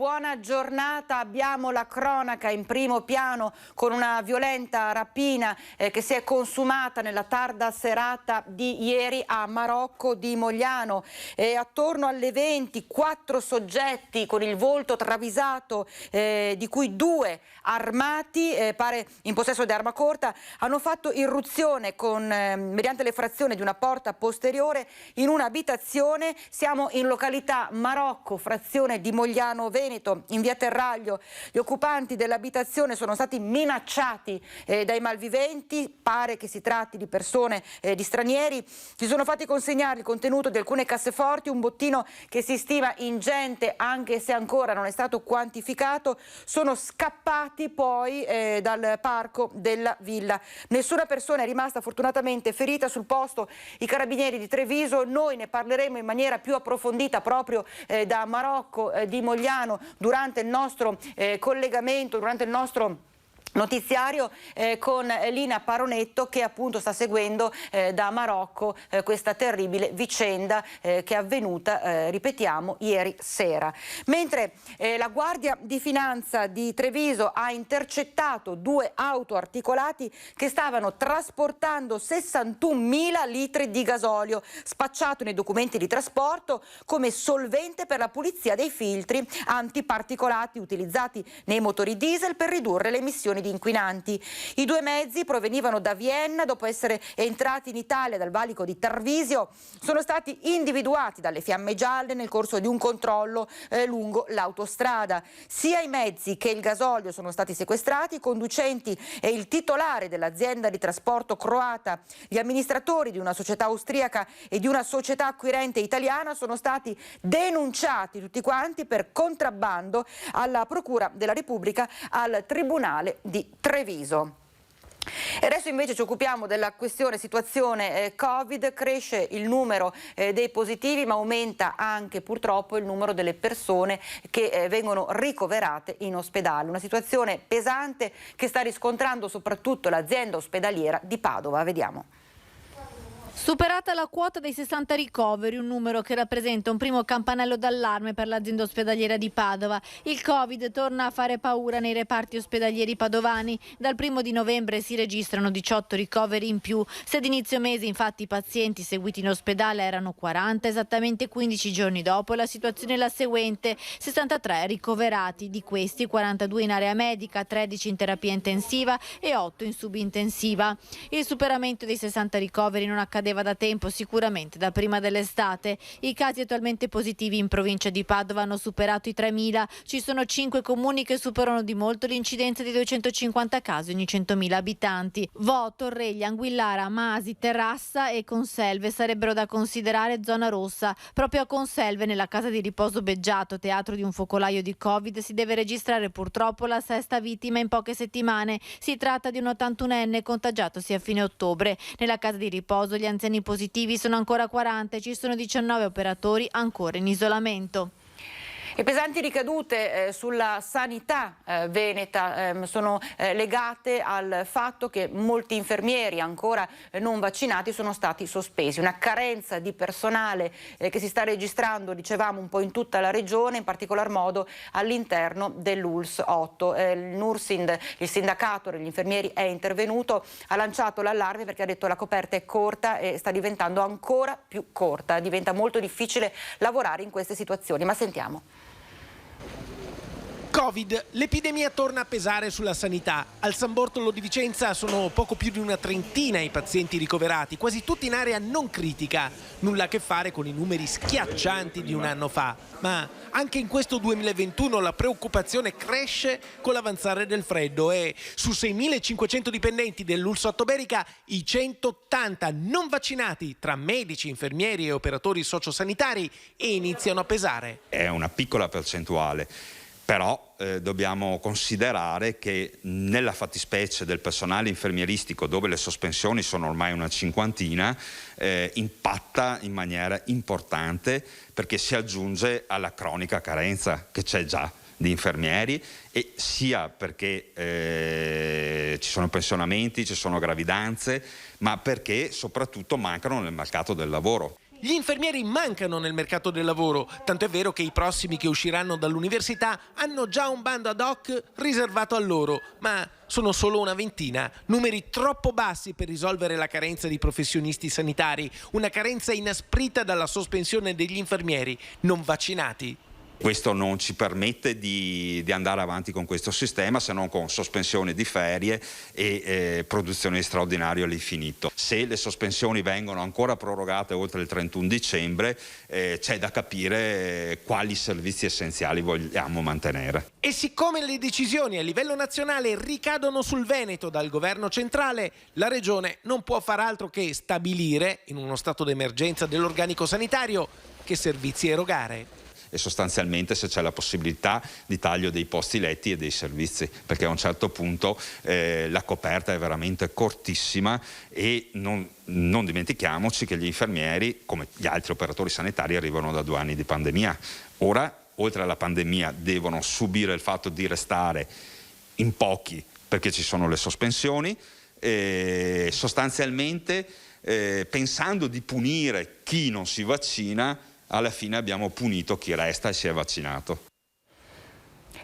buona giornata. Abbiamo la cronaca in primo piano con una violenta rapina che si è consumata nella tarda serata di ieri a Marocco di Mogliano. Attorno alle 20, 4 soggetti con il volto travisato, di cui 2 armati, pare in possesso di arma corta, hanno fatto irruzione mediante l'effrazione di una porta posteriore in un'abitazione. Siamo in località Marocco, frazione di Mogliano Veneto, in via Terraglio. Gli occupanti dell'abitazione sono stati minacciati dai malviventi, pare che si tratti di persone, di stranieri. Si sono fatti consegnare il contenuto di alcune casseforti, un bottino che si stima ingente anche se ancora non è stato quantificato. Sono scappati poi dal parco della villa. Nessuna persona è rimasta fortunatamente ferita. Sul posto i carabinieri di Treviso. Noi ne parleremo in maniera più approfondita proprio da Marocco di Mogliano durante il nostro collegamento, durante il nostro notiziario con Lina Paronetto, che appunto sta seguendo da Marocco questa terribile vicenda che è avvenuta, ripetiamo, ieri sera. Mentre la Guardia di Finanza di Treviso ha intercettato 2 auto articolati che stavano trasportando 61.000 litri di gasolio, spacciato nei documenti di trasporto come solvente per la pulizia dei filtri antiparticolati utilizzati nei motori diesel per ridurre le emissioni di inquinanti. I 2 mezzi provenivano da Vienna. Dopo essere entrati in Italia dal valico di Tarvisio, sono stati individuati dalle fiamme gialle nel corso di un controllo lungo l'autostrada. Sia i mezzi che il gasolio sono stati sequestrati. I conducenti e il titolare dell'azienda di trasporto croata, gli amministratori di una società austriaca e di una società acquirente italiana sono stati denunciati tutti quanti per contrabbando alla Procura della Repubblica, al Tribunale di Treviso. E adesso invece ci occupiamo della situazione Covid. Cresce il numero dei positivi, ma aumenta anche purtroppo il numero delle persone che vengono ricoverate in ospedale. Una situazione pesante che sta riscontrando soprattutto l'azienda ospedaliera di Padova. Vediamo. Superata la quota dei 60 ricoveri, un numero che rappresenta un primo campanello d'allarme per l'azienda ospedaliera di Padova. Il Covid torna a fare paura nei reparti ospedalieri padovani. Dal 1° di novembre si registrano 18 ricoveri in più. Se ad inizio mese infatti i pazienti seguiti in ospedale erano 40, esattamente 15 giorni dopo la situazione è la seguente: 63 ricoverati, di questi 42 in area medica, 13 in terapia intensiva e 8 in subintensiva. Il superamento dei 60 ricoveri non accadeva da tempo, sicuramente da prima dell'estate. I casi attualmente positivi in provincia di Padova hanno superato i 3.000. Ci sono 5 comuni che superano di molto l'incidenza di 250 casi ogni 100.000 abitanti. Vo, Torreglia, Anguillara, Masi, Terrassa e Conselve sarebbero da considerare zona rossa. Proprio a Conselve, nella casa di riposo Beggiato, teatro di un focolaio di Covid, si deve registrare purtroppo la 6ª vittima in poche settimane. Si tratta di un 81enne contagiatosi a fine ottobre. Nella casa di riposo gli anziani positivi sono ancora 40 e ci sono 19 operatori ancora in isolamento. E pesanti ricadute sulla sanità veneta sono legate al fatto che molti infermieri ancora non vaccinati sono stati sospesi. Una carenza di personale che si sta registrando, dicevamo, un po' in tutta la regione, in particolar modo all'interno dell'ULSS 8. Il Nursind, il sindacato degli infermieri, è intervenuto, ha lanciato l'allarme perché ha detto la coperta è corta e sta diventando ancora più corta. Diventa molto difficile lavorare in queste situazioni. Ma sentiamo. Covid, l'epidemia torna a pesare sulla sanità. Al San Bortolo di Vicenza sono poco più di una trentina i pazienti ricoverati, quasi tutti in area non critica. Nulla a che fare con i numeri schiaccianti di un anno fa. Ma anche in questo 2021 la preoccupazione cresce con l'avanzare del freddo e su 6.500 dipendenti dell'ULSS 8 Berica i 180 non vaccinati tra medici, infermieri e operatori sociosanitari iniziano a pesare. È una piccola percentuale. Però dobbiamo considerare che nella fattispecie del personale infermieristico, dove le sospensioni sono ormai una cinquantina, impatta in maniera importante perché si aggiunge alla cronica carenza che c'è già di infermieri, e sia perché ci sono pensionamenti, ci sono gravidanze, ma perché soprattutto mancano nel mercato del lavoro. Gli infermieri mancano nel mercato del lavoro, tanto è vero che i prossimi che usciranno dall'università hanno già un bando ad hoc riservato a loro, ma sono solo una ventina, numeri troppo bassi per risolvere la carenza di professionisti sanitari, una carenza inasprita dalla sospensione degli infermieri non vaccinati. Questo non ci permette di andare avanti con questo sistema, se non con sospensione di ferie e produzione straordinaria all'infinito. Se le sospensioni vengono ancora prorogate oltre il 31 dicembre, c'è da capire quali servizi essenziali vogliamo mantenere. E siccome le decisioni a livello nazionale ricadono sul Veneto dal governo centrale, la Regione non può far altro che stabilire, in uno stato d'emergenza dell'organico sanitario, che servizi erogare. E sostanzialmente se c'è la possibilità di taglio dei posti letti e dei servizi, perché a un certo punto la coperta è veramente cortissima e non dimentichiamoci che gli infermieri, come gli altri operatori sanitari, arrivano da 2 anni di pandemia. Ora, oltre alla pandemia, devono subire il fatto di restare in pochi perché ci sono le sospensioni, sostanzialmente pensando di punire chi non si vaccina, alla fine abbiamo punito chi resta e si è vaccinato.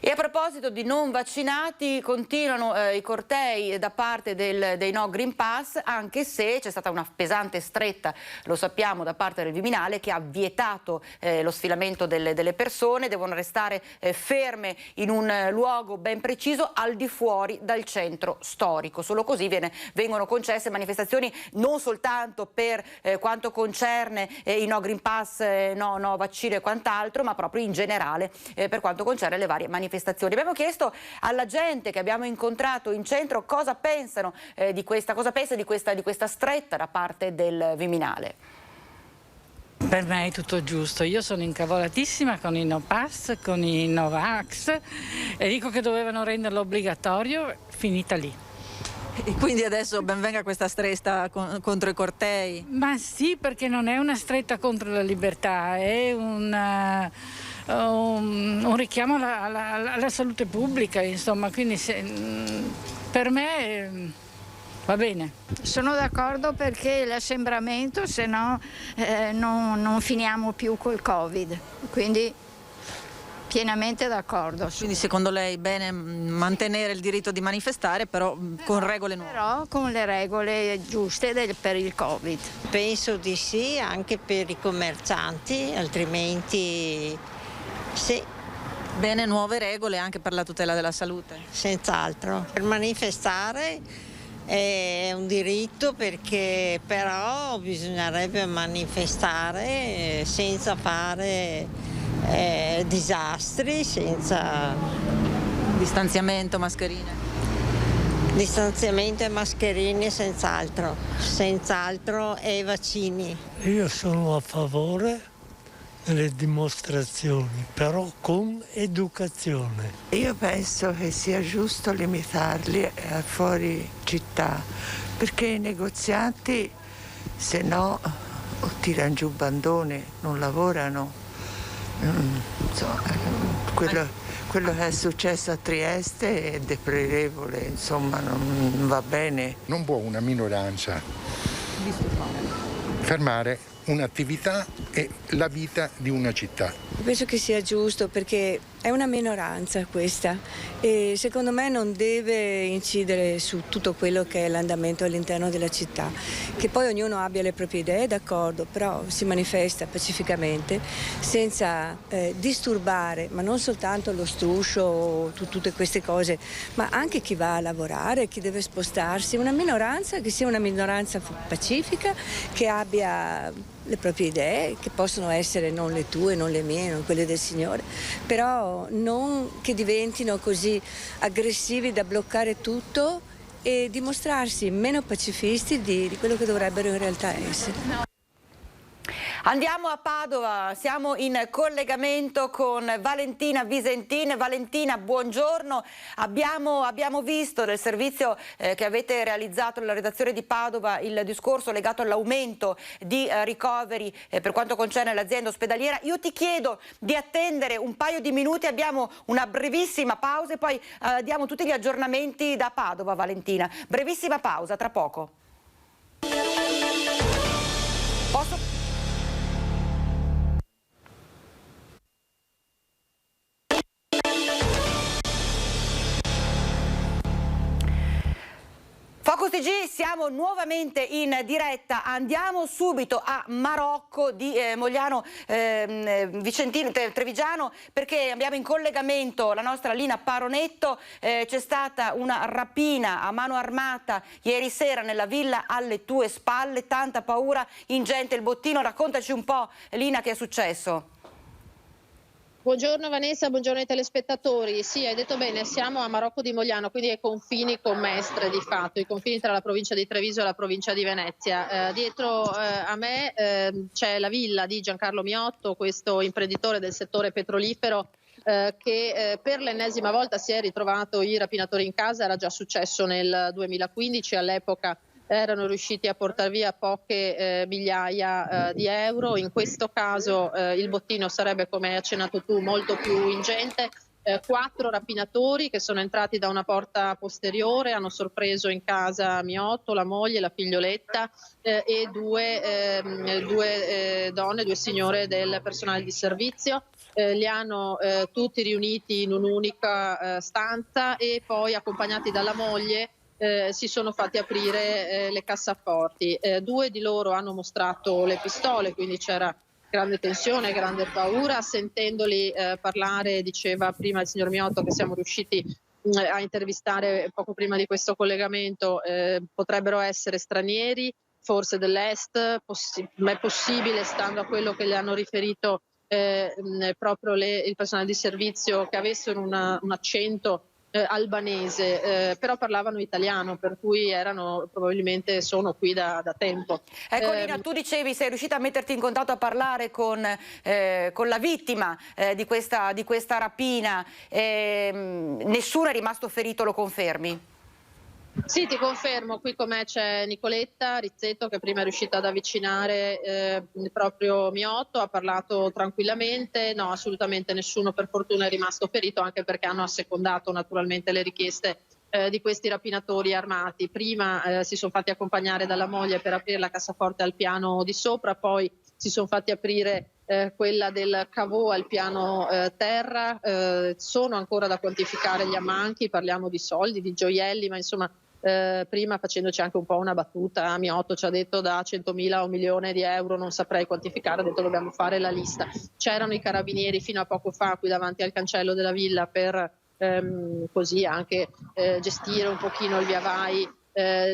E a proposito di non vaccinati, continuano i cortei da parte dei no Green Pass, anche se c'è stata una pesante stretta, lo sappiamo, da parte del Viminale, che ha vietato lo sfilamento delle persone, devono restare ferme in un luogo ben preciso al di fuori dal centro storico. Solo così vengono concesse manifestazioni non soltanto per quanto concerne i no Green Pass, no vaccino e quant'altro, ma proprio in generale per quanto concerne le varie manifestazioni. Abbiamo chiesto alla gente che abbiamo incontrato in centro cosa pensano di questa stretta da parte del Viminale. Per me è tutto giusto, io sono incavolatissima con i no pass, con i no vax e dico che dovevano renderlo obbligatorio, finita lì. E quindi adesso ben venga questa stretta contro i cortei? Ma sì, perché non è una stretta contro la libertà, è un richiamo alla salute pubblica, insomma, quindi per me va bene. Sono d'accordo perché l'assembramento, se no non finiamo più col Covid, quindi pienamente d'accordo. Quindi secondo lei bene mantenere il diritto di manifestare, però con regole nuove? Però con le regole giuste per il Covid. Penso di sì, anche per i commercianti, altrimenti sì. Bene, nuove regole anche per la tutela della salute? Senz'altro. Per manifestare è un diritto, perché però bisognerebbe manifestare senza fare disastri, senza Distanziamento, mascherine? Distanziamento e mascherine senz'altro, e i vaccini. Io sono a favore delle dimostrazioni, però con educazione. Io penso che sia giusto limitarli a fuori città, perché i negozianti se no o tirano giù bandone, non lavorano. Insomma, quello che è successo a Trieste è deplorevole, insomma, non va bene. Non può una minoranza fermare un'attività e la vita di una città. Penso che sia giusto, perché è una minoranza questa e secondo me non deve incidere su tutto quello che è l'andamento all'interno della città. Che poi ognuno abbia le proprie idee, d'accordo, però si manifesta pacificamente senza disturbare, ma non soltanto lo struscio, tutte queste cose, ma anche chi va a lavorare, chi deve spostarsi. Una minoranza che sia una minoranza pacifica, che abbia le proprie idee, che possono essere non le tue, non le mie, non quelle del Signore, però non che diventino così aggressivi da bloccare tutto e dimostrarsi meno pacifisti di quello che dovrebbero in realtà essere. Andiamo a Padova, siamo in collegamento con Valentina Visentin. Valentina, buongiorno. Abbiamo visto nel servizio che avete realizzato nella redazione di Padova il discorso legato all'aumento di ricoveri per quanto concerne l'azienda ospedaliera. Io ti chiedo di attendere un paio di minuti, abbiamo una brevissima pausa e poi diamo tutti gli aggiornamenti da Padova, Valentina. Brevissima pausa, tra poco. Focus TG, siamo nuovamente in diretta, andiamo subito a Marocco di Mogliano Vicentino Trevigiano, perché abbiamo in collegamento la nostra Lina Paronetto. C'è stata una rapina a mano armata ieri sera nella villa alle tue spalle, tanta paura, ingente il bottino. Raccontaci un po', Lina, che è successo. Buongiorno Vanessa, buongiorno ai telespettatori. Sì, hai detto bene, siamo a Marocco di Mogliano, quindi ai confini con Mestre di fatto, i confini tra la provincia di Treviso e la provincia di Venezia. Dietro a me c'è la villa di Giancarlo Miotto, questo imprenditore del settore petrolifero che per l'ennesima volta si è ritrovato i rapinatori in casa. Era già successo nel 2015, all'epoca erano riusciti a portare via poche migliaia di euro. In questo caso il bottino sarebbe, come hai accennato tu, molto più ingente. 4 rapinatori che sono entrati da una porta posteriore, hanno sorpreso in casa Miotto, la moglie, la figlioletta e due donne, 2 signore del personale di servizio. Li hanno tutti riuniti in un'unica stanza e poi, accompagnati dalla moglie, si sono fatti aprire le cassaforti. 2 di loro hanno mostrato le pistole, quindi c'era grande tensione, grande paura. Sentendoli parlare, diceva prima il signor Miotto, che siamo riusciti a intervistare poco prima di questo collegamento, potrebbero essere stranieri, forse dell'est, ma è possibile, stando a quello che le hanno riferito proprio il personale di servizio, che avessero un accento albanese, però parlavano italiano, per cui probabilmente sono qui da tempo. Ecco Lina, tu dicevi sei riuscita a metterti in contatto, a parlare con la vittima di questa rapina, nessuno è rimasto ferito, lo confermi? Sì, ti confermo, qui con me c'è Nicoletta Rizzetto, che prima è riuscita ad avvicinare proprio Miotto, ha parlato tranquillamente. No, assolutamente nessuno per fortuna è rimasto ferito, anche perché hanno assecondato naturalmente le richieste di questi rapinatori armati. Prima si sono fatti accompagnare dalla moglie per aprire la cassaforte al piano di sopra, poi si sono fatti aprire quella del cavò al piano terra. Sono ancora da quantificare gli ammanchi, parliamo di soldi, di gioielli, ma insomma prima, facendoci anche un po' una battuta, Miotto ci ha detto da 100.000 a 1 milione di euro, non saprei quantificare, ha detto dobbiamo fare la lista. C'erano i carabinieri fino a poco fa qui davanti al cancello della villa per così anche gestire un pochino il via vai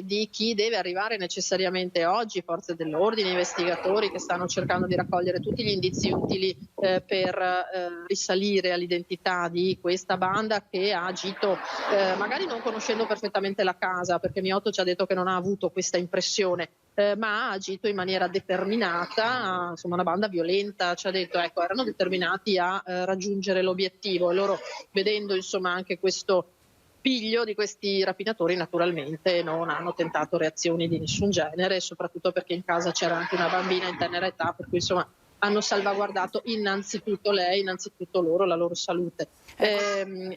di chi deve arrivare necessariamente oggi, forze dell'ordine, investigatori che stanno cercando di raccogliere tutti gli indizi utili per risalire all'identità di questa banda che ha agito magari non conoscendo perfettamente la casa, perché Miotto ci ha detto che non ha avuto questa impressione, ma ha agito in maniera determinata, insomma una banda violenta. Ci ha detto, ecco, erano determinati a raggiungere l'obiettivo, e loro, vedendo insomma anche questo piglio di questi rapinatori, naturalmente non hanno tentato reazioni di nessun genere, soprattutto perché in casa c'era anche una bambina in tenera età, per cui insomma hanno salvaguardato innanzitutto lei, innanzitutto loro, la loro salute.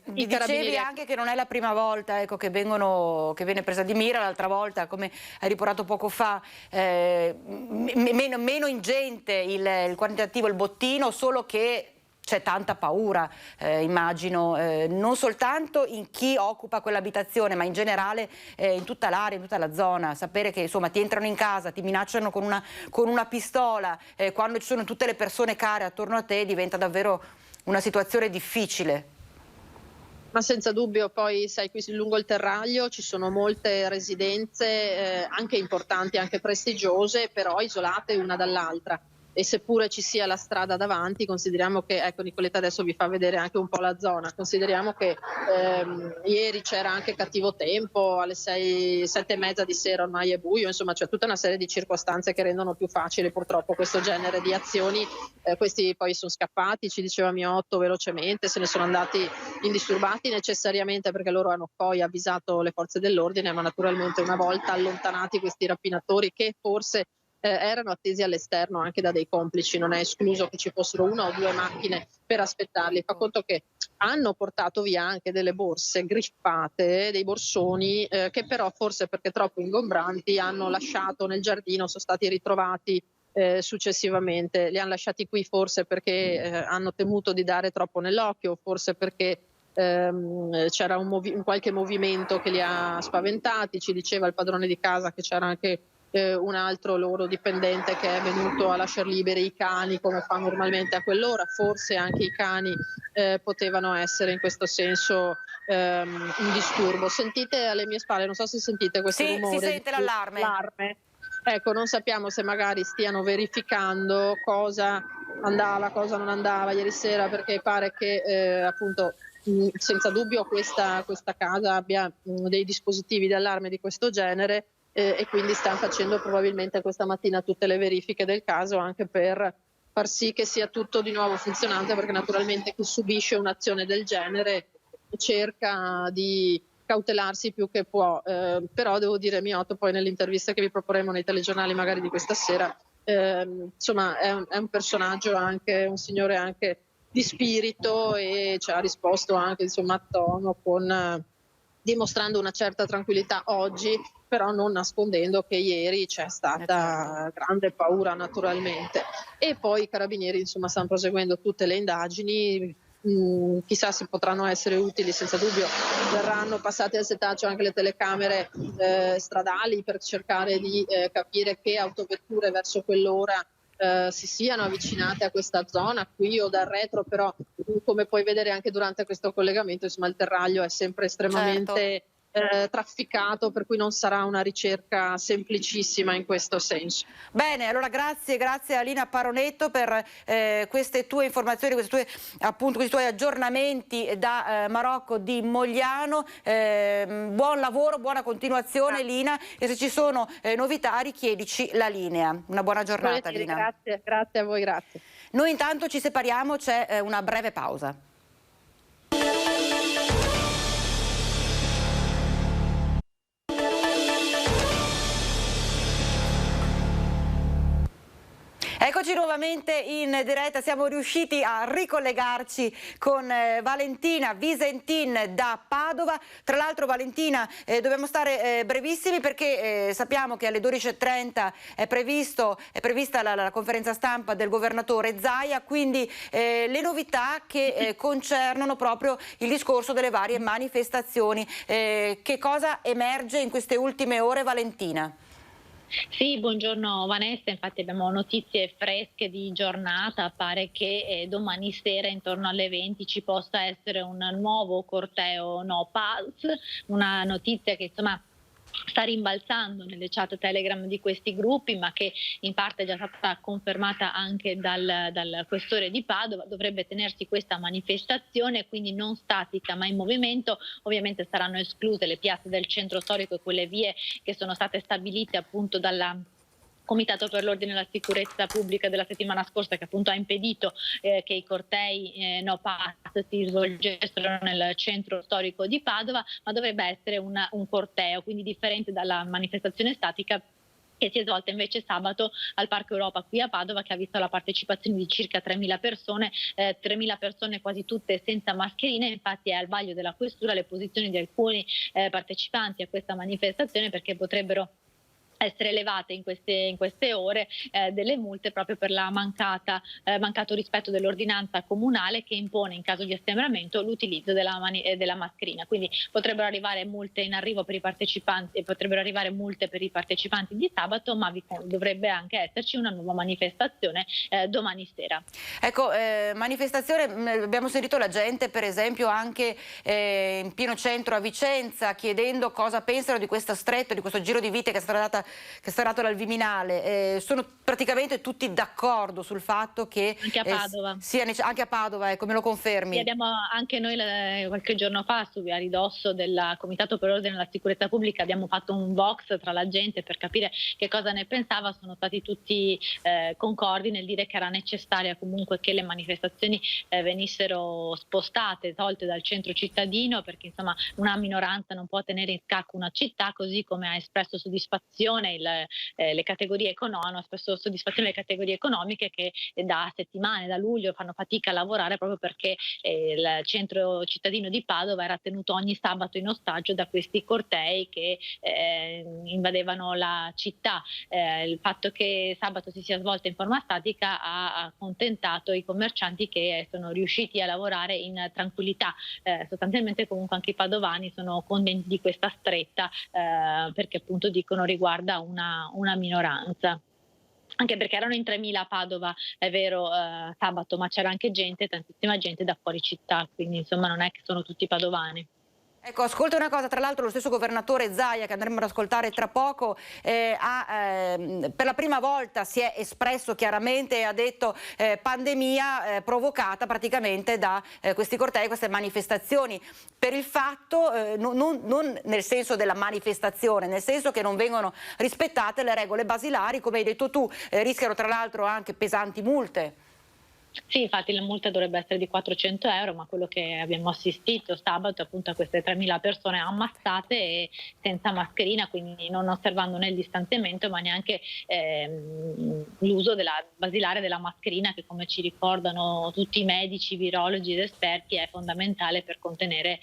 Dicevi anche che non è la prima volta, ecco, che viene presa di mira. L'altra volta, come hai riportato poco fa, meno ingente il quantitativo, il bottino, solo che c'è tanta paura, immagino, non soltanto in chi occupa quell'abitazione, ma in generale in tutta l'area, in tutta la zona. Sapere che insomma ti entrano in casa, ti minacciano con una pistola, quando ci sono tutte le persone care attorno a te, diventa davvero una situazione difficile. Ma senza dubbio, poi sai, qui lungo il Terraglio ci sono molte residenze anche importanti, anche prestigiose, però isolate una dall'altra. E seppure ci sia la strada davanti, consideriamo che, ecco, Nicoletta adesso vi fa vedere anche un po' la zona, consideriamo che ieri c'era anche cattivo tempo, alle 6, 7:30 di sera ormai è buio, insomma c'è tutta una serie di circostanze che rendono più facile purtroppo questo genere di azioni. Questi poi sono scappati, ci diceva Miotto, velocemente, se ne sono andati indisturbati necessariamente, perché loro hanno poi avvisato le forze dell'ordine, ma naturalmente una volta allontanati questi rapinatori, che forse erano attesi all'esterno anche da dei complici, non è escluso che ci fossero 1 o 2 macchine per aspettarli. Fa conto che hanno portato via anche delle borse griffate, dei borsoni che però, forse perché troppo ingombranti, hanno lasciato nel giardino, sono stati ritrovati successivamente. Li hanno lasciati qui forse perché hanno temuto di dare troppo nell'occhio, forse perché c'era un qualche movimento che li ha spaventati. Ci diceva il padrone di casa che c'era anche un altro loro dipendente che è venuto a lasciar liberi i cani come fa normalmente a quell'ora. Forse anche i cani potevano essere in questo senso un disturbo. Sentite alle mie spalle, non so se sentite questo rumore. Si sente l'allarme. Ecco, non sappiamo se magari stiano verificando cosa andava, cosa non andava ieri sera, perché pare che appunto senza dubbio questa casa abbia dei dispositivi di allarme di questo genere, e quindi stanno facendo probabilmente questa mattina tutte le verifiche del caso, anche per far sì che sia tutto di nuovo funzionante, perché naturalmente chi subisce un'azione del genere cerca di cautelarsi più che può, però devo dire, Miotto, poi nell'intervista che vi proporremo nei telegiornali magari di questa sera, insomma è un personaggio, anche un signore anche di spirito, e ci ha risposto anche insomma a tono, dimostrando una certa tranquillità oggi, però non nascondendo che ieri c'è stata grande paura naturalmente. E poi i carabinieri insomma stanno proseguendo tutte le indagini. Chissà se potranno essere utili, senza dubbio verranno passate al setaccio anche le telecamere stradali per cercare di capire che autovetture verso quell'ora si siano avvicinate a questa zona qui o dal retro, però come puoi vedere anche durante questo collegamento, insomma, il terraglio è sempre estremamente trafficato, per cui non sarà una ricerca semplicissima in questo senso. Bene, allora grazie a Lina Paronetto per queste tue informazioni, questi tuoi aggiornamenti da Marocco di Mogliano. Buon lavoro, buona continuazione Lina, e se ci sono novità richiedici la linea. Una buona giornata Lina. Grazie a voi, grazie. Noi intanto ci separiamo, c'è una breve pausa. Eccoci nuovamente in diretta, siamo riusciti a ricollegarci con Valentina Visentin da Padova. Tra l'altro Valentina, dobbiamo stare brevissimi perché sappiamo che alle 12:30 è prevista la conferenza stampa del governatore Zaia, quindi le novità che concernono proprio il discorso delle varie manifestazioni. Che cosa emerge in queste ultime ore, Valentina? Sì, buongiorno Vanessa, infatti abbiamo notizie fresche di giornata. Pare che domani sera intorno alle 20 ci possa essere un nuovo corteo No Pass, una notizia che insomma sta rimbalzando nelle chat Telegram di questi gruppi, ma che in parte è già stata confermata anche dal questore di Padova. Dovrebbe tenersi questa manifestazione, quindi non statica ma in movimento. Ovviamente saranno escluse le piazze del centro storico e quelle vie che sono state stabilite appunto dalla Comitato per l'Ordine e la Sicurezza Pubblica della settimana scorsa, che appunto ha impedito che i cortei No Pass si svolgessero nel centro storico di Padova, ma dovrebbe essere un corteo, quindi differente dalla manifestazione statica che si è svolta invece sabato al Parco Europa qui a Padova, che ha visto la partecipazione di circa 3.000 persone, 3.000 persone quasi tutte senza mascherine. Infatti è al vaglio della questura le posizioni di alcuni partecipanti a questa manifestazione, perché potrebbero essere elevate in queste ore delle multe proprio per la mancato rispetto dell'ordinanza comunale che impone in caso di assembramento l'utilizzo della mascherina. Quindi potrebbero arrivare multe in arrivo per i partecipanti, potrebbero arrivare multe per i partecipanti di sabato, ma dovrebbe anche esserci una nuova manifestazione domani sera. Ecco, manifestazione, abbiamo sentito la gente per esempio anche in pieno centro a Vicenza chiedendo cosa pensano di questa stretta, di questo giro di vite che è stato dato dal Viminale. Sono praticamente tutti d'accordo sul fatto che anche a Padova, anche a Padova, ecco, me lo confermi? Sì, abbiamo anche noi qualche giorno fa a ridosso del Comitato per l'Ordine e la Sicurezza Pubblica abbiamo fatto un box tra la gente per capire che cosa ne pensava. Sono stati tutti concordi nel dire che era necessaria comunque che le manifestazioni venissero spostate, tolte dal centro cittadino, perché insomma una minoranza non può tenere in scacco una città, così come ha espresso soddisfazione soddisfazione le categorie hanno spesso soddisfazione le categorie economiche che da settimane, da luglio, fanno fatica a lavorare proprio perché il centro cittadino di Padova era tenuto ogni sabato in ostaggio da questi cortei che invadevano la città. Il fatto che sabato si sia svolta in forma statica ha accontentato i commercianti che sono riusciti a lavorare in tranquillità. Sostanzialmente comunque anche i padovani sono contenti di questa stretta perché appunto dicono riguarda una minoranza. Anche perché erano in 3.000 a Padova, è vero, sabato, ma c'era anche tantissima gente da fuori città, quindi insomma non è che sono tutti padovani. Ecco, ascolta una cosa, tra l'altro lo stesso governatore Zaia, che andremo ad ascoltare tra poco, per la prima volta si è espresso chiaramente e ha detto pandemia provocata praticamente da questi cortei, queste manifestazioni, per il fatto, non nel senso della manifestazione, nel senso che non vengono rispettate le regole basilari, come hai detto tu, rischiano tra l'altro anche pesanti multe. Sì, infatti la multa dovrebbe essere di 400 euro, ma quello che abbiamo assistito sabato è appunto a queste 3.000 persone ammassate e senza mascherina, quindi non osservando né il distanziamento ma neanche l'uso basilare della mascherina, che come ci ricordano tutti i medici, virologi ed esperti è fondamentale per contenere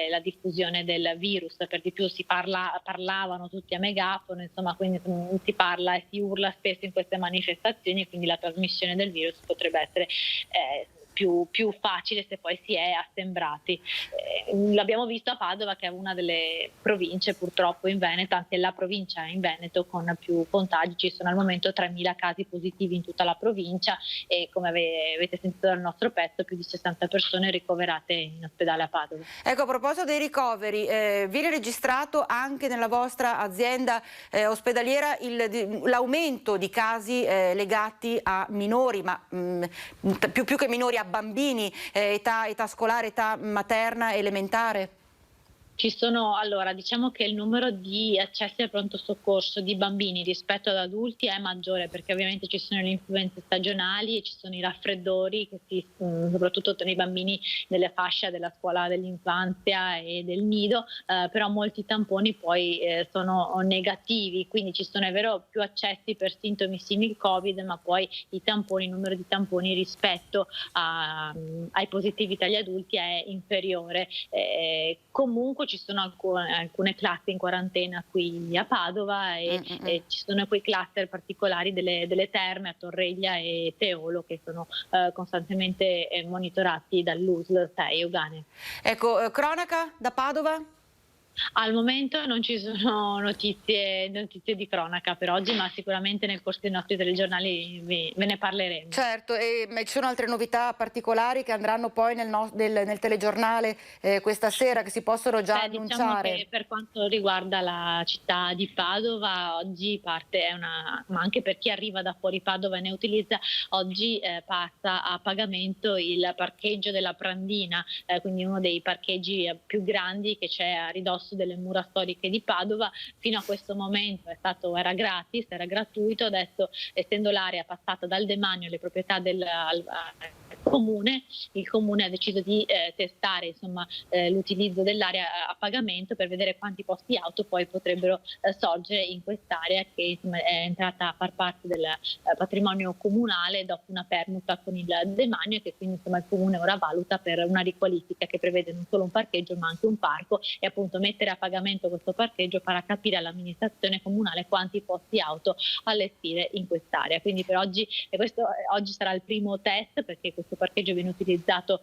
la diffusione del virus. Per di più parlavano tutti a megafono, insomma, quindi si parla e si urla spesso in queste manifestazioni, e quindi la trasmissione del virus potrebbe essere più facile se poi si è assembrati. L'abbiamo visto a Padova, che è una delle province purtroppo in Veneto, anzi è la provincia in Veneto con più contagi. Ci sono al momento 3.000 casi positivi in tutta la provincia e, come avete sentito dal nostro pezzo, più di 60 persone ricoverate in ospedale a Padova. Ecco, a proposito dei ricoveri, viene registrato anche nella vostra azienda ospedaliera l'aumento di casi legati a minori, ma più che minori, a bambini, età scolare, età materna, elementare? Allora, diciamo che il numero di accessi al pronto soccorso di bambini rispetto ad adulti è maggiore, perché ovviamente ci sono le influenze stagionali e ci sono i raffreddori, soprattutto nei bambini delle fasce della scuola dell'infanzia e del nido, però molti tamponi poi sono negativi, quindi ci sono, è vero, più accessi per sintomi simili Covid, ma poi il numero di tamponi rispetto ai positivi tra gli adulti è inferiore. Comunque ci sono alcune classi in quarantena qui a Padova e ci sono quei cluster particolari delle terme a Torreglia e Teolo che sono costantemente monitorati dall'USL 6 Euganea. Ecco, cronaca da Padova? Al momento non ci sono notizie di cronaca per oggi, ma sicuramente nel corso dei nostri telegiornali ve ne parleremo. Certo, e ci sono altre novità particolari che andranno poi nel telegiornale questa sera, che si possono già annunciare? Diciamo che per quanto riguarda la città di Padova, oggi parte, ma anche per chi arriva da fuori Padova e ne utilizza, oggi passa a pagamento il parcheggio della Prandina, quindi uno dei parcheggi più grandi che c'è a ridosso delle mura storiche di Padova. Fino a questo momento era gratis, era gratuito. Adesso, essendo l'area passata dal demanio alle proprietà del comune, il comune ha deciso di testare l'utilizzo dell'area a pagamento per vedere quanti posti auto poi potrebbero sorgere in quest'area, che è entrata a far parte del patrimonio comunale dopo una permuta con il demanio, e che quindi il comune ora valuta per una riqualifica che prevede non solo un parcheggio ma anche un parco, e appunto mettere a pagamento questo parcheggio farà capire all'amministrazione comunale quanti posti auto allestire in quest'area. Quindi per oggi, oggi sarà il primo test, perché questo parcheggio viene utilizzato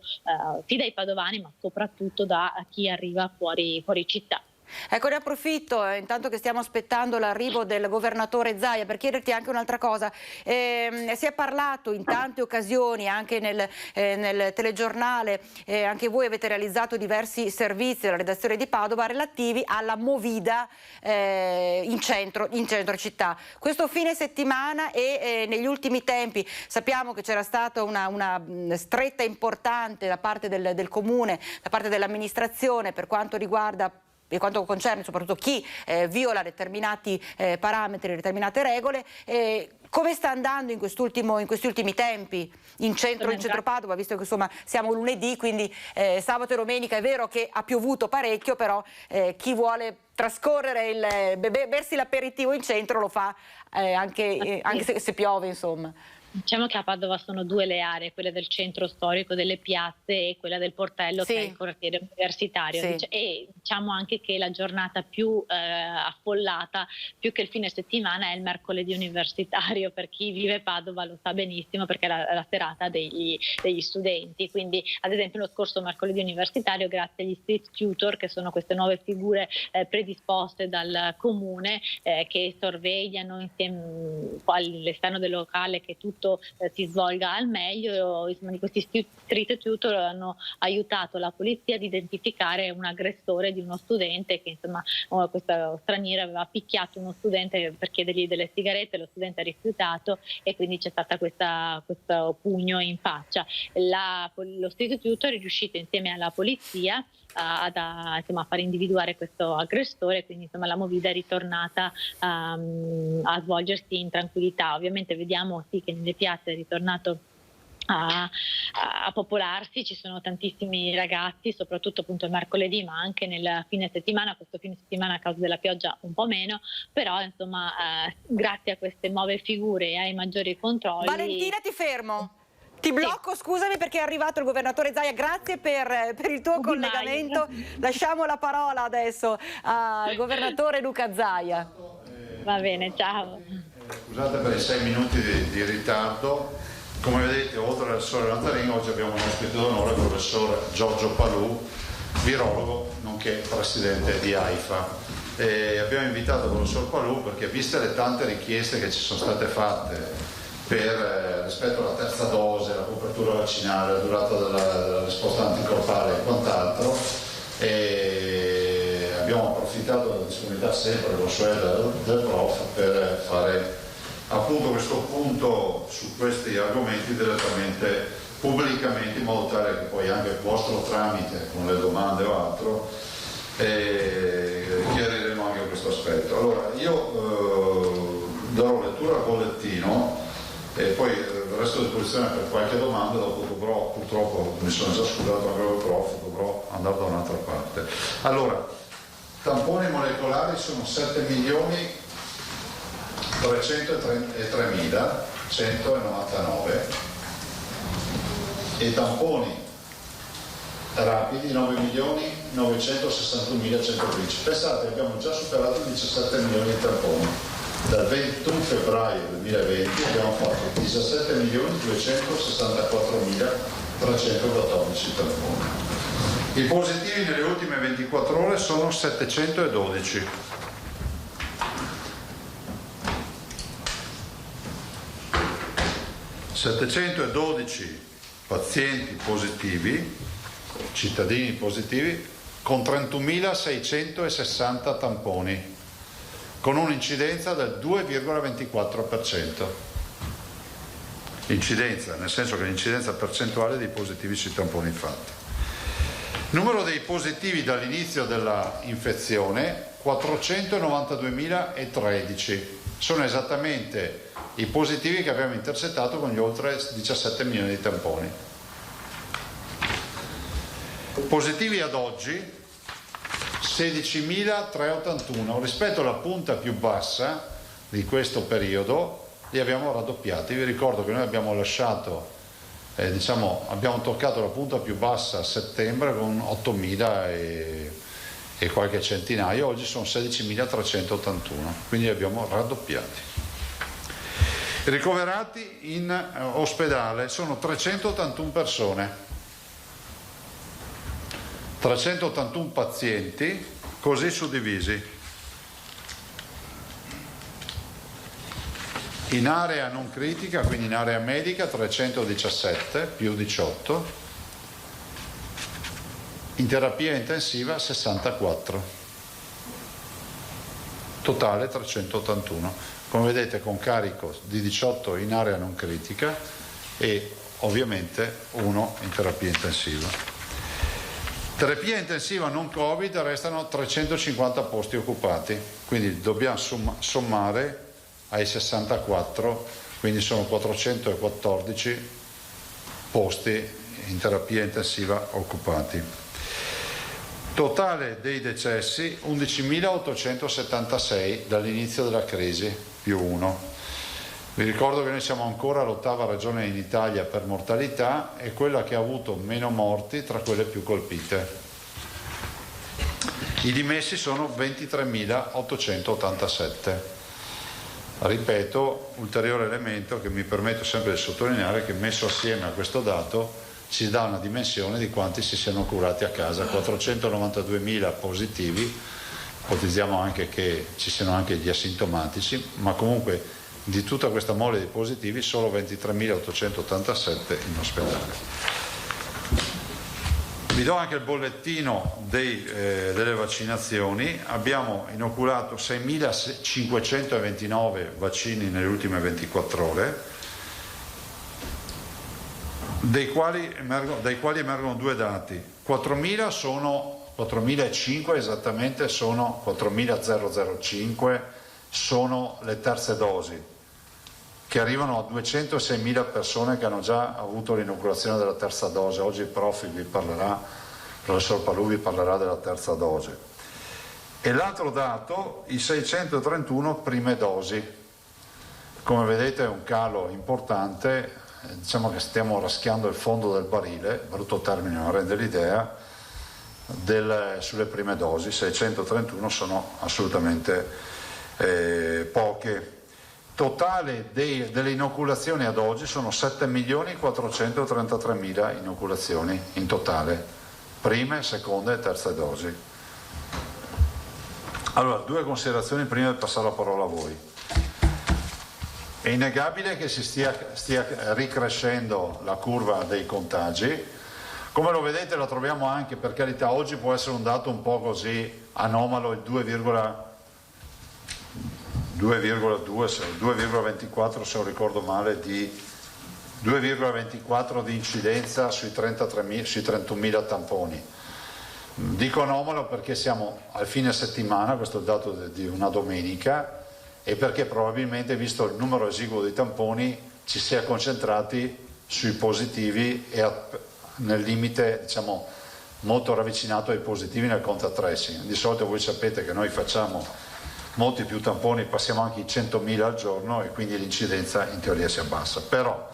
sì dai padovani, ma soprattutto da chi arriva fuori città. Ecco, ne approfitto, intanto che stiamo aspettando l'arrivo del governatore Zaia, per chiederti anche un'altra cosa. Si è parlato in tante occasioni, anche nel telegiornale, anche voi avete realizzato diversi servizi della redazione di Padova relativi alla movida in centro città. Questo fine settimana e negli ultimi tempi sappiamo che c'era stata una stretta importante da parte del comune, da parte dell'amministrazione per quanto concerne soprattutto chi viola determinati parametri, determinate regole. come sta andando in questi ultimi tempi in centro Padova, visto che insomma siamo lunedì, quindi sabato e domenica è vero che ha piovuto parecchio, però chi vuole trascorrere bersi l'aperitivo in centro lo fa anche se piove, insomma. Diciamo che a Padova sono due le aree, quella del centro storico delle piazze e quella del Portello, che è il quartiere universitario. E diciamo anche che la giornata più affollata, più che il fine settimana, è il mercoledì universitario. Per chi vive Padova lo sa benissimo, perché è la serata degli studenti. Quindi ad esempio lo scorso mercoledì universitario, grazie agli street tutor, che sono queste nuove figure predisposte dal comune, che sorvegliano insieme all'esterno del locale che tutto si svolga al meglio, insomma, di questi street tutor hanno aiutato la polizia ad identificare un aggressore di uno studente che, insomma, questo straniero aveva picchiato uno studente per chiedergli delle sigarette, lo studente ha rifiutato e quindi c'è stata questo pugno in faccia. Lo street tutor è riuscito insieme alla polizia a far individuare questo aggressore, quindi insomma la movida è ritornata a svolgersi in tranquillità. Ovviamente vediamo che nelle piazze è ritornato a popolarsi, ci sono tantissimi ragazzi, soprattutto appunto il mercoledì, ma anche nel fine settimana. Questo fine settimana a causa della pioggia un po' meno, però insomma grazie a queste nuove figure e ai maggiori controlli. Valentina, ti fermo. Ti blocco, scusami, perché è arrivato il governatore Zaia, grazie per il tuo collegamento. Lasciamo la parola adesso al governatore Luca Zaia. Va bene, ciao. Scusate per i 6 minuti di ritardo. Come vedete, oltre al Sole Lanzarin, oggi abbiamo un ospite d'onore, il professor Giorgio Palù, virologo, nonché presidente di AIFA. E abbiamo invitato il professor Palù perché, viste le tante richieste che ci sono state fatte rispetto alla terza dose, la copertura vaccinale, la durata della risposta anticorpale e quant'altro, e abbiamo approfittato della disponibilità sempre del prof per fare appunto questo punto su questi argomenti direttamente, pubblicamente, in modo tale che poi anche il vostro tramite, con le domande o altro, chiariremo anche questo aspetto. Allora, io darò lettura al bollettino e poi resto a disposizione per qualche domanda, dopo dovrò, purtroppo mi sono già scusato anche il prof, dovrò andare da un'altra parte. Allora, tamponi molecolari sono 7.303.199 e tamponi rapidi 9.961.115. Pensate, abbiamo già superato i 17 milioni di tamponi. Dal 21 febbraio 2020 abbiamo fatto 17.264.314 tamponi. I positivi nelle ultime 24 ore sono 712. Pazienti positivi, cittadini positivi, con 31.660 tamponi, con un'incidenza del 2,24%. Incidenza, nel senso che l'incidenza percentuale dei positivi sui tamponi fatti. Numero dei positivi dall'inizio della infezione, 492.013. Sono esattamente i positivi che abbiamo intercettato con gli oltre 17 milioni di tamponi. Positivi ad oggi 16.381, rispetto alla punta più bassa di questo periodo li abbiamo raddoppiati. Vi ricordo che noi abbiamo lasciato, abbiamo toccato la punta più bassa a settembre con 8.000 e qualche centinaio, oggi sono 16.381, quindi li abbiamo raddoppiati. Ricoverati in ospedale sono 381 persone. 381 pazienti, così suddivisi. In area non critica, quindi in area medica, 317 più 18. In terapia intensiva 64. Totale 381. Come vedete, con carico di 18 in area non critica e ovviamente 1 in terapia intensiva. Terapia intensiva non Covid restano 350 posti occupati, quindi dobbiamo sommare ai 64 quindi sono 414 posti in terapia intensiva occupati. Totale dei decessi 11.876 dall'inizio della crisi, più 1. Vi ricordo che noi siamo ancora l'8ª regione in Italia per mortalità e quella che ha avuto meno morti tra quelle più colpite. I dimessi sono 23.887. Ripeto, ulteriore elemento che mi permetto sempre di sottolineare, che messo assieme a questo dato ci dà una dimensione di quanti si siano curati a casa. 492.000 positivi, ipotizziamo anche che ci siano anche gli asintomatici, ma comunque di tutta questa mole di positivi solo 23.887 in ospedale. Vi do anche il bollettino delle vaccinazioni. Abbiamo inoculato 6.529 vaccini nelle ultime 24 ore, dai quali emergono due dati. 4.005 esattamente, sono 4.005 sono le terze dosi, che arrivano a 206.000 persone che hanno già avuto l'inoculazione della terza dose. Oggi il professor Palù vi parlerà della terza dose. E l'altro dato, i 631 prime dosi. Come vedete è un calo importante, diciamo che stiamo raschiando il fondo del barile, brutto termine ma rende l'idea, sulle prime dosi. 631 sono assolutamente poche. Totale delle inoculazioni ad oggi sono 7.433.000 inoculazioni in totale, prime, seconde e terze dosi. Allora, due considerazioni prima di passare la parola a voi. È innegabile che si stia ricrescendo la curva dei contagi. Come lo vedete la troviamo anche, per carità, oggi può essere un dato un po' così anomalo, il 2,24 se non ricordo male, di 2,24 di incidenza sui 31.000 tamponi. Dico anomalo perché siamo al fine settimana, questo è il dato di una domenica, e perché probabilmente, visto il numero esiguo di tamponi, ci si è concentrati sui positivi e nel limite, diciamo, molto ravvicinato ai positivi nel contact tracing. Di solito voi sapete che noi facciamo molti più tamponi, passiamo anche i 100.000 al giorno e quindi l'incidenza in teoria si abbassa. Però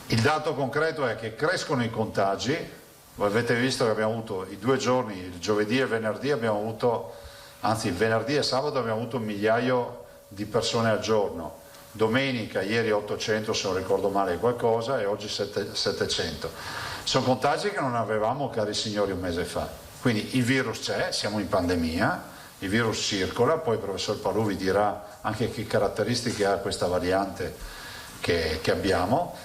il dato concreto è che crescono i contagi. Voi avete visto che abbiamo avuto i 2 giorni, il giovedì e il venerdì, il venerdì e sabato abbiamo avuto 1 migliaio di persone al giorno. Domenica, ieri 800 se non ricordo male qualcosa, e oggi 700. Sono contagi che non avevamo, cari signori, un mese fa. Quindi il virus c'è, siamo in pandemia, il virus circola, poi il professor Palù vi dirà anche che caratteristiche ha questa variante che abbiamo.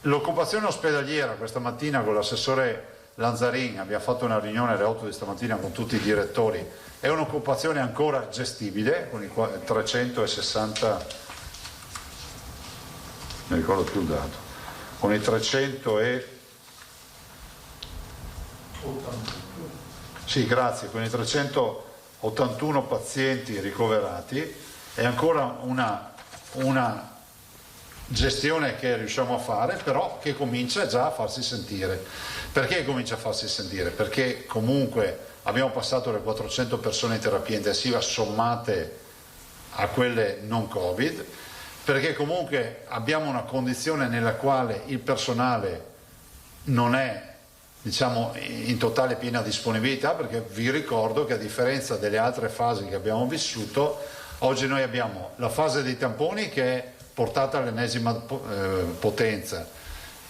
L'occupazione ospedaliera, questa mattina con l'assessore Lanzarin abbiamo fatto una riunione alle 8 di stamattina con tutti i direttori, è un'occupazione ancora gestibile con i 360, non ricordo più il dato, con i 381 pazienti ricoverati. È ancora una gestione che riusciamo a fare, però che comincia già a farsi sentire. Perché comincia a farsi sentire? Perché comunque abbiamo passato le 400 persone in terapia intensiva sommate a quelle non Covid, perché comunque abbiamo una condizione nella quale il personale non è, diciamo, in totale piena disponibilità, perché vi ricordo che a differenza delle altre fasi che abbiamo vissuto, oggi noi abbiamo la fase dei tamponi che è portata all'ennesima potenza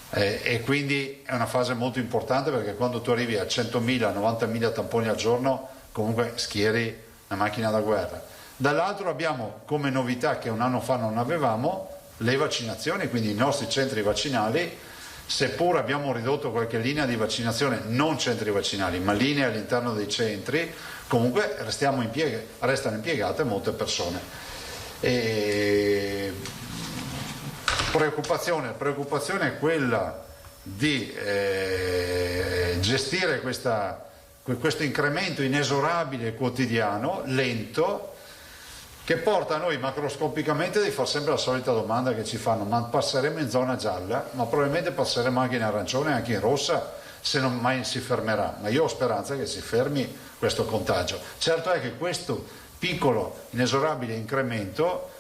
e quindi è una fase molto importante, perché quando tu arrivi a 100.000, 90.000 tamponi al giorno comunque schieri una macchina da guerra. Dall'altro abbiamo come novità che un anno fa non avevamo le vaccinazioni, quindi i nostri centri vaccinali, seppur abbiamo ridotto qualche linea di vaccinazione, non centri vaccinali ma linee all'interno dei centri, comunque restano impiegate molte persone. Preoccupazione è quella di gestire questo incremento inesorabile quotidiano, lento, che porta a noi macroscopicamente di fare sempre la solita domanda che ci fanno: ma passeremo in zona gialla? Ma probabilmente passeremo anche in arancione, anche in rossa, se non mai si fermerà. Ma io ho speranza che si fermi questo contagio. Certo è che questo piccolo inesorabile incremento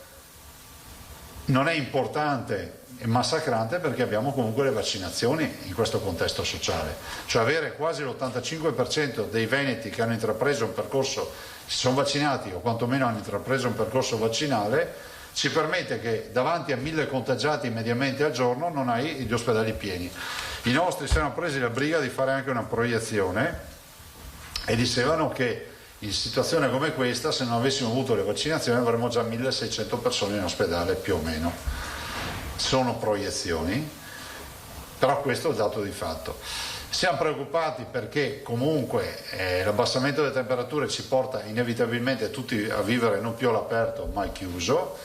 non è importante e massacrante, perché abbiamo comunque le vaccinazioni in questo contesto sociale, cioè avere quasi l'85% dei veneti che hanno intrapreso un percorso, si sono vaccinati o quantomeno hanno intrapreso un percorso vaccinale, ci permette che davanti a 1000 contagiati mediamente al giorno non hai gli ospedali pieni. I nostri si erano presi la briga di fare anche una proiezione e dicevano che in situazione come questa, se non avessimo avuto le vaccinazioni, avremmo già 1600 persone in ospedale più o meno. Sono proiezioni, però questo è il dato di fatto. Siamo preoccupati perché comunque l'abbassamento delle temperature ci porta inevitabilmente tutti a vivere non più all'aperto ma al chiuso,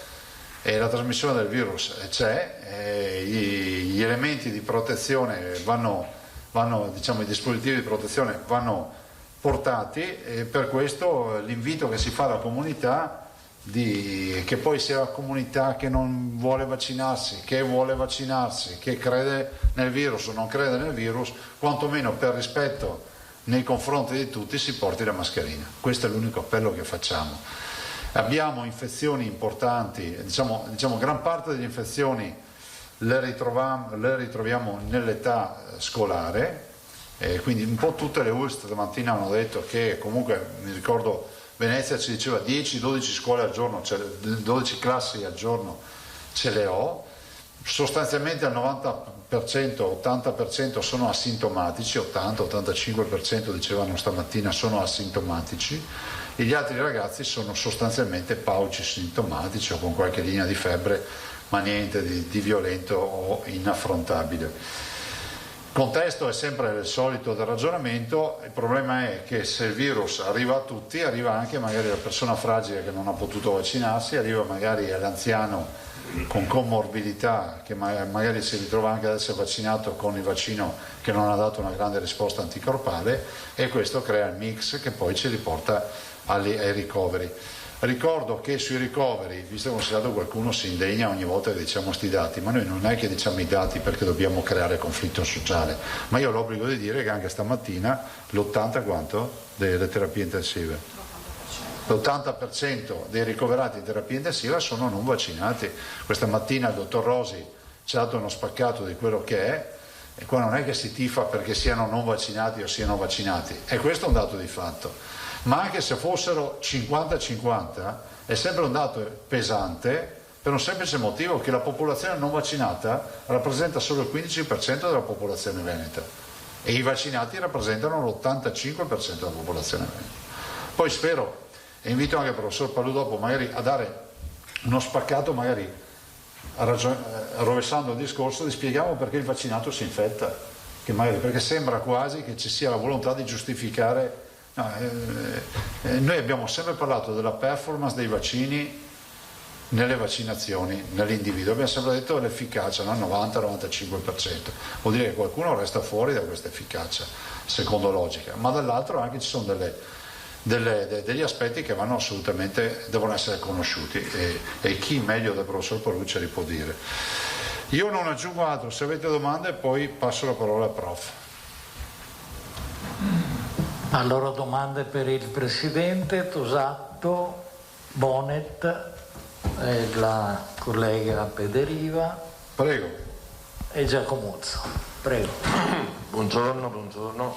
e la trasmissione del virus c'è, gli elementi di protezione diciamo, i dispositivi di protezione vanno portati, e per questo l'invito che si fa alla comunità, che poi sia la comunità che non vuole vaccinarsi, che vuole vaccinarsi, che crede nel virus o non crede nel virus, quantomeno per rispetto nei confronti di tutti si porti la mascherina. Questo è l'unico appello che facciamo. Abbiamo infezioni importanti, diciamo gran parte delle infezioni le ritroviamo nell'età scolare, quindi un po' tutte le ULST stamattina hanno detto che comunque, mi ricordo Venezia ci diceva 10-12 scuole al giorno, cioè 12 classi al giorno ce le ho, sostanzialmente al 90%, 80% sono asintomatici, 80-85% dicevano stamattina sono asintomatici, e gli altri ragazzi sono sostanzialmente pauci sintomatici o con qualche linea di febbre, ma niente di violento o inaffrontabile. Il contesto è sempre il solito del ragionamento, il problema è che se il virus arriva a tutti, arriva anche magari alla persona fragile che non ha potuto vaccinarsi, arriva magari all'anziano con comorbidità che magari si ritrova anche ad essere vaccinato con il vaccino che non ha dato una grande risposta anticorpale, e questo crea il mix che poi ci riporta ai ricoveri. Ricordo che sui ricoveri, visto che considerato qualcuno si indegna ogni volta che diciamo questi dati, ma noi non è che diciamo i dati perché dobbiamo creare conflitto sociale, ma io ho l'obbligo di dire che anche stamattina l'80 quanto delle terapie intensive? L'80% dei ricoverati in terapia intensiva sono non vaccinati. Questa mattina il dottor Rosi ci ha dato uno spaccato di quello che è, e qua non è che si tifa perché siano non vaccinati o siano vaccinati, e questo è un dato di fatto. Ma anche se fossero 50-50 è sempre un dato pesante, per un semplice motivo, che la popolazione non vaccinata rappresenta solo il 15% della popolazione veneta e i vaccinati rappresentano l'85% della popolazione veneta. Poi spero, e invito anche il professor Palù dopo magari a dare uno spaccato, magari rovesciando il discorso, di spieghiamo perché il vaccinato si infetta, perché sembra quasi che ci sia la volontà di giustificare. No, noi abbiamo sempre parlato della performance dei vaccini nelle vaccinazioni, nell'individuo, abbiamo sempre detto l'efficacia, no? 90-95%, vuol dire che qualcuno resta fuori da questa efficacia, secondo logica, ma dall'altro anche ci sono degli aspetti che devono essere conosciuti, e chi meglio del professor Palucci li può dire. Io non aggiungo altro, se avete domande poi passo la parola al prof. Allora, domande per il Presidente, Tosato, Bonet, la collega Pederiva. Prego. E Giacomuzzo. Prego. Buongiorno.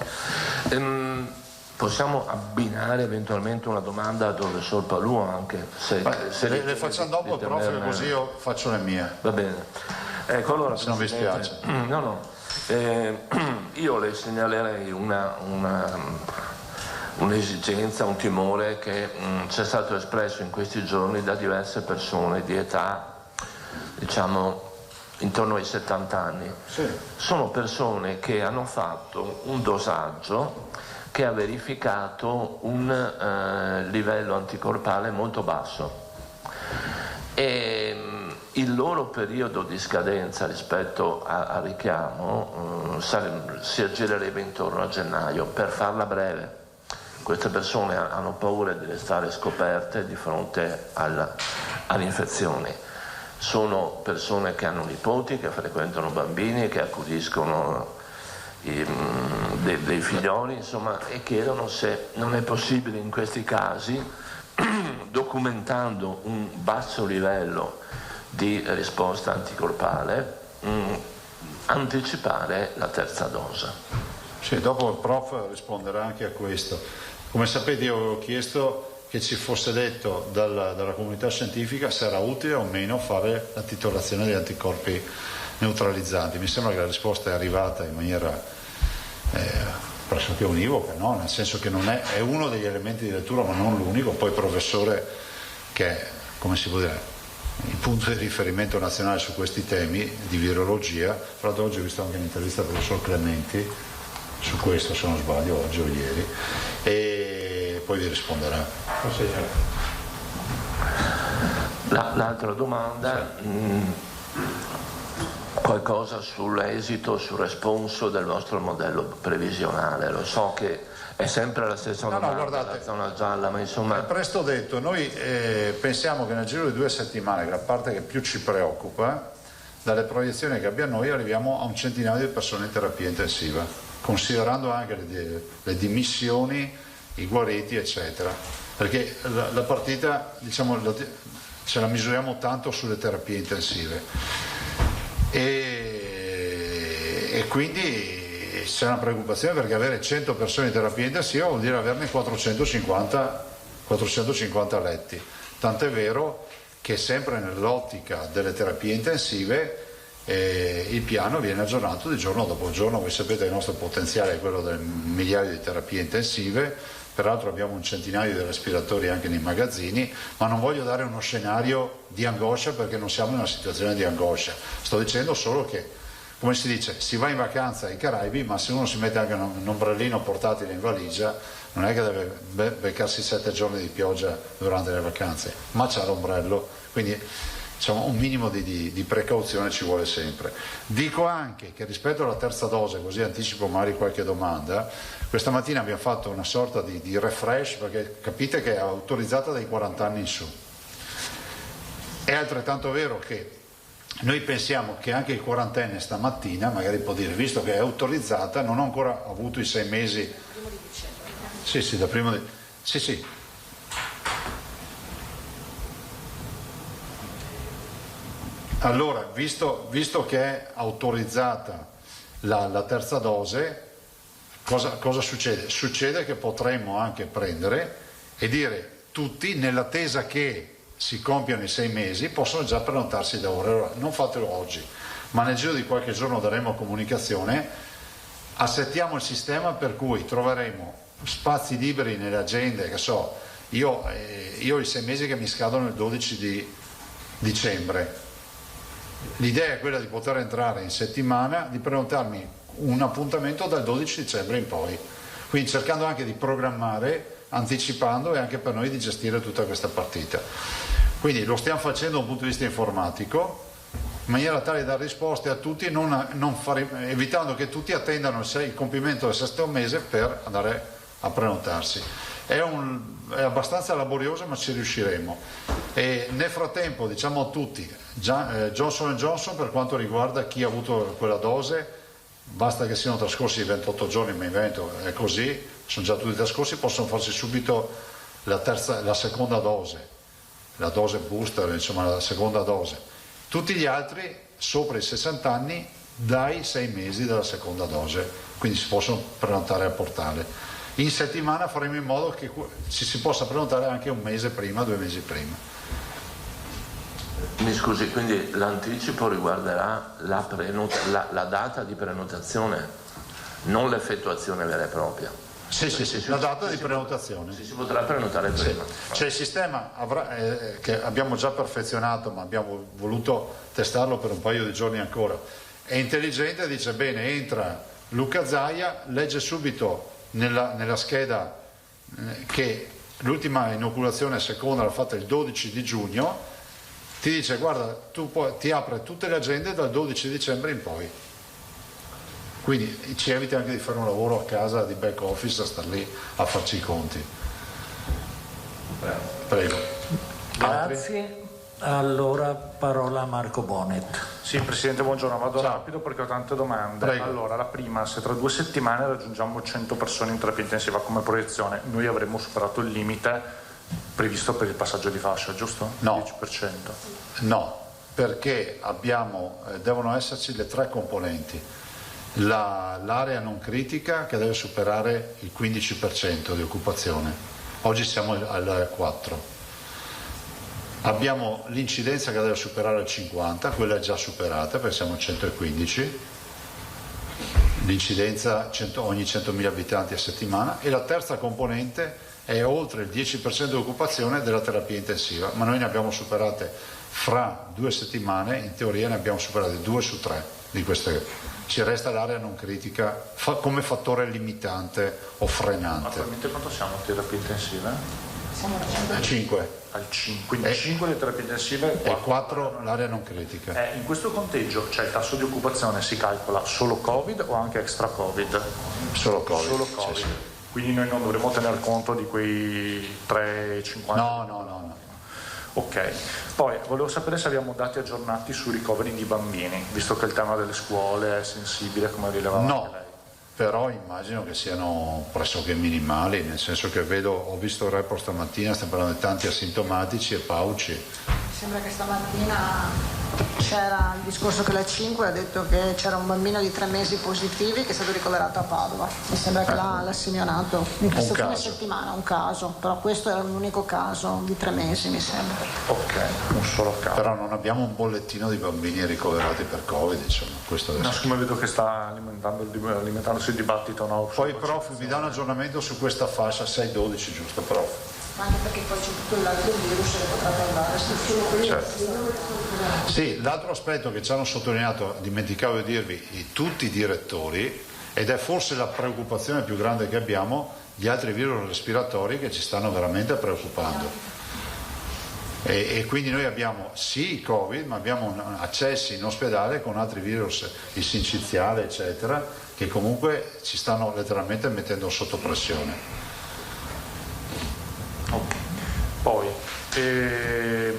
Possiamo abbinare eventualmente una domanda al professor Palù anche? Se le facciamo dopo il prof, così io faccio le mie. Va bene. Ecco, allora, se non vi spiace. No. Io le segnalerei un'esigenza, un timore che ci è stato espresso in questi giorni da diverse persone di età, diciamo, intorno ai 70 anni. Sì. Sono persone che hanno fatto un dosaggio che ha verificato un livello anticorpale molto basso. E il loro periodo di scadenza rispetto al richiamo si aggirerebbe intorno a gennaio, per farla breve. queste persone hanno paura di restare scoperte di fronte all'infezione. Sono persone che hanno nipoti, che frequentano bambini, che accudiscono dei figlioli, insomma, e chiedono se non è possibile in questi casi, documentando un basso livello di risposta anticorpale, anticipare la terza dose. Sì, dopo il prof risponderà anche a questo. Come sapete, io avevo chiesto che ci fosse detto dalla comunità scientifica se era utile o meno fare la titolazione di anticorpi neutralizzanti. Mi sembra che la risposta è arrivata in maniera pressoché univoca, no? Nel senso che non è uno degli elementi di lettura, ma non l'unico. Poi il professore, che è, come si può dire, il punto di riferimento nazionale su questi temi di virologia, tra l'altro oggi ho visto anche un'intervista al professor Clementi su questo, se non sbaglio, oggi o ieri, e poi vi risponderà. L'altra domanda, qualcosa sull'esito, sul responso del vostro modello previsionale. Lo so che è sempre la stessa domanda, guardate, la zona gialla, ma insomma... È presto detto, noi pensiamo che nel giro di 2 settimane, che la parte che più ci preoccupa, dalle proiezioni che abbiamo noi, arriviamo a un centinaio di persone in terapia intensiva, considerando anche le dimissioni, i guariti, eccetera. Perché la partita, diciamo, ce la misuriamo tanto sulle terapie intensive. E quindi c'è una preoccupazione, perché avere 100 persone in terapia intensiva vuol dire averne 450 letti. Tant'è vero che sempre nell'ottica delle terapie intensive il piano viene aggiornato di giorno dopo giorno. Voi sapete che il nostro potenziale è quello del migliaio di terapie intensive, peraltro abbiamo un centinaio di respiratori anche nei magazzini, ma non voglio dare uno scenario di angoscia, perché non siamo in una situazione di angoscia. Sto dicendo solo che, come si dice, si va in vacanza ai Caraibi, ma se uno si mette anche un ombrellino portatile in valigia, non è che deve beccarsi 7 giorni di pioggia durante le vacanze, ma c'ha l'ombrello, quindi diciamo, un minimo di precauzione ci vuole sempre. Dico anche che rispetto alla terza dose, così anticipo magari qualche domanda, questa mattina abbiamo fatto una sorta di refresh, perché capite che è autorizzata dai 40 anni in su. È altrettanto vero che noi pensiamo che anche il quarantenne stamattina magari può dire, visto che è autorizzata, non ho ancora avuto i 6 mesi. Primo di dicembre. Sì, da primo di... Sì. Allora, visto che è autorizzata la terza dose, cosa succede? Succede che potremmo anche prendere e dire tutti, nell'attesa che si compiano i 6 mesi, possono già prenotarsi da ora. Non fatelo oggi, ma nel giro di qualche giorno daremo comunicazione. Assettiamo il sistema per cui troveremo spazi liberi nelle agende, che so, io ho i 6 mesi che mi scadono il 12 di dicembre. L'idea è quella di poter entrare in settimana, di prenotarmi un appuntamento dal 12 dicembre in poi, quindi cercando anche di programmare, anticipando, e anche per noi di gestire tutta questa partita. Quindi lo stiamo facendo da un punto di vista informatico, in maniera tale da dare risposte a tutti, evitando che tutti attendano il compimento del 6° mese per andare a prenotarsi. È abbastanza laborioso, ma ci riusciremo. E nel frattempo diciamo a tutti, Johnson & Johnson, per quanto riguarda chi ha avuto quella dose, basta che siano trascorsi 28 giorni, ma in Veneto è così, sono già tutti trascorsi, possono farsi subito la seconda dose, la dose booster, insomma la seconda dose. Tutti gli altri sopra i 60 anni dai 6 mesi della seconda dose, quindi si possono prenotare al portale. In settimana faremo in modo che ci si possa prenotare anche 1 mese prima, 2 mesi prima. Mi scusi, quindi l'anticipo riguarderà la data di prenotazione, non l'effettuazione vera e propria? Sì, la data di prenotazione. Si potrà prenotare prima. Cioè il sistema che abbiamo già perfezionato, ma abbiamo voluto testarlo per un paio di giorni ancora, è intelligente, dice bene, entra Luca Zaia, legge subito nella scheda che l'ultima inoculazione seconda l'ha fatta il 12 di giugno, ti dice guarda, ti apre tutte le agende dal 12 dicembre in poi. Quindi ci evita anche di fare un lavoro a casa di back office a star lì a farci i conti. Prego. Grazie. Allora parola a Marco Bonet. Sì, Presidente, buongiorno, vado rapido perché ho tante domande. Prego. Allora, la prima, se tra 2 settimane raggiungiamo 100 persone in terapia intensiva come proiezione, noi avremmo superato il limite previsto per il passaggio di fascia, giusto? No. 10%. No, perché devono esserci le 3 componenti. L'area non critica che deve superare il 15% di occupazione. Oggi siamo al 4%. Abbiamo l'incidenza che deve superare il 50%, quella è già superata perché siamo a 115, l'incidenza ogni 100.000 abitanti a settimana, e la terza componente è oltre il 10% di occupazione della terapia intensiva, ma noi ne abbiamo superate fra 2 settimane, in teoria ne abbiamo superate 2 su 3 di queste. Ci resta l'area non critica come fattore limitante o frenante. Attualmente quanto siamo in terapia intensiva? Siamo a 5. Al 5, quindi 5 le terapie intensive e 4 l'area non critica. In questo conteggio, cioè il tasso di occupazione si calcola solo Covid o anche extra Covid? Solo Covid. Solo Covid. Sì, sì. Quindi noi non dovremo tener conto di quei 3,50? No. Ok, poi volevo sapere se abbiamo dati aggiornati sui ricoveri di bambini, visto che il tema delle scuole è sensibile, come rilevava anche lei. Però immagino che siano pressoché minimali, nel senso che ho visto il report stamattina, stiamo parlando di tanti asintomatici e pauci. Mi sembra che stamattina c'era il discorso che la 5 ha detto che c'era un bambino di 3 mesi positivi che è stato ricoverato a Padova. Mi sembra che l'ha segnalato in questa fine settimana, un caso, però questo era l'unico caso di 3 mesi, mi sembra. Ok, un solo caso. Però non abbiamo un bollettino di bambini ricoverati per Covid, insomma. Questo adesso. No, siccome vedo che sta alimentandosi il dibattito, no? Poi prof, mi dà un aggiornamento su questa fascia 6-12, giusto prof? Anche perché poi c'è tutto il lato del virus che potrebbe andare, certo. Sì, l'altro aspetto che ci hanno sottolineato, dimenticavo di dirvi, tutti i direttori, ed è forse la preoccupazione più grande che abbiamo, gli altri virus respiratori che ci stanno veramente preoccupando. E quindi noi abbiamo sì il Covid, ma abbiamo accessi in ospedale con altri virus, il sinciziale eccetera, che comunque ci stanno letteralmente mettendo sotto pressione. Poi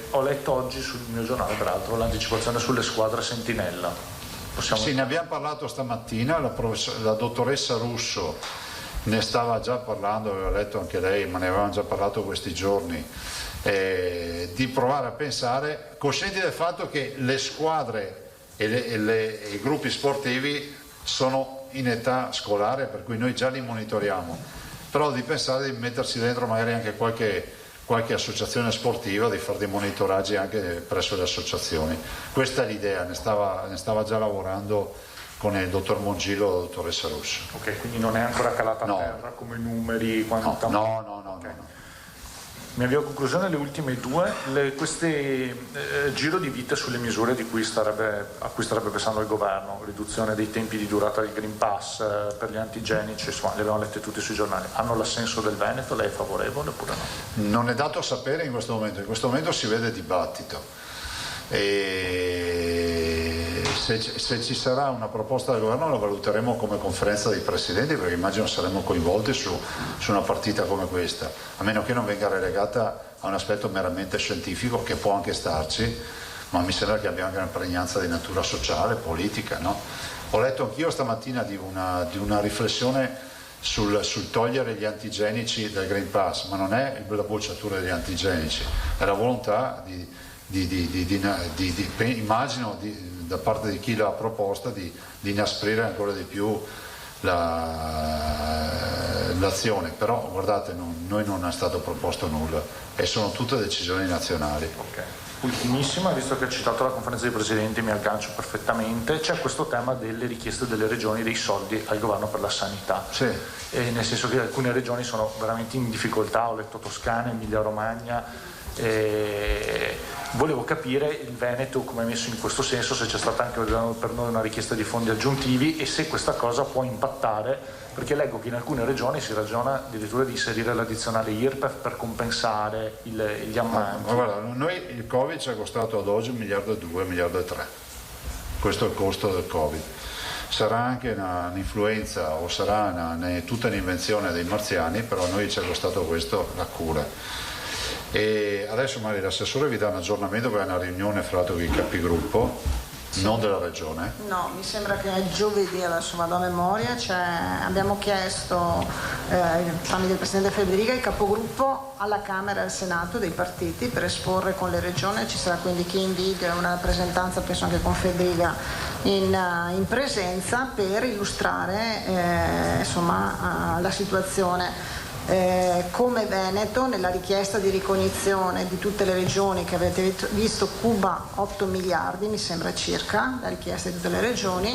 ho letto oggi sul mio giornale, peraltro, l'anticipazione sulle squadre sentinella. Sì, ne abbiamo parlato stamattina, la dottoressa Russo ne stava già parlando, aveva letto anche lei, ma ne avevamo già parlato questi giorni, di provare a pensare, coscienti del fatto che le squadre e i gruppi sportivi sono in età scolare, per cui noi già li monitoriamo, però di pensare di mettersi dentro magari anche qualche associazione sportiva, di fare dei monitoraggi anche presso le associazioni. Questa è l'idea, ne stava già lavorando con il dottor Mongillo e la dottoressa Russo. Ok, quindi non è ancora calata a terra come numeri? No. Mi avvio a conclusione, le ultime due, queste giro di vite sulle misure a cui starebbe pensando il governo, riduzione dei tempi di durata del Green Pass per gli antigenici, insomma, le abbiamo lette tutte sui giornali, hanno l'assenso del Veneto? Lei è favorevole oppure no? Non è dato sapere in questo momento si vede dibattito. E se ci sarà una proposta del governo la valuteremo come conferenza dei presidenti, perché immagino saremo coinvolti su una partita come questa, a meno che non venga relegata a un aspetto meramente scientifico, che può anche starci, ma mi sembra che abbia anche una pregnanza di natura sociale, politica, no? Ho letto anch'io stamattina di una riflessione sul togliere gli antigenici dal Green Pass, ma non è la bocciatura degli antigenici, è la volontà immagino da parte di chi l'ha proposta di inasprire ancora di più l'azione, però guardate, noi non è stato proposto nulla e sono tutte decisioni nazionali. Okay. Ultimissima, visto che ha citato la conferenza dei presidenti, mi aggancio perfettamente, c'è questo tema delle richieste delle regioni dei soldi al governo per la sanità, sì. Nel senso che alcune regioni sono veramente in difficoltà, ho letto Toscana, Emilia Romagna. Volevo capire il Veneto come è messo in questo senso, se c'è stata anche per noi una richiesta di fondi aggiuntivi e se questa cosa può impattare, perché leggo che in alcune regioni si ragiona addirittura di inserire l'addizionale IRPEF per compensare gli ammanti. Ma guarda, noi il Covid ci è costato ad oggi 1,2 miliardi, 1,3 miliardi. Questo è il costo del Covid. sarà anche un'influenza o sarà tutta un'invenzione dei marziani, però a noi ci è costato questo la cura. E adesso magari l'assessore vi dà un aggiornamento per una riunione fra l'altro con i capigruppo. Non della regione? No, mi sembra che giovedì, adesso vado a memoria, abbiamo chiesto tramite il Presidente Federica il capogruppo alla Camera e al Senato dei partiti per esporre con le regioni, ci sarà quindi chi invita una rappresentanza, penso anche con Federica in presenza, per illustrare la situazione. Come Veneto, nella richiesta di ricognizione di tutte le regioni che avete visto, Cuba 8 miliardi mi sembra circa, la richiesta di tutte le regioni,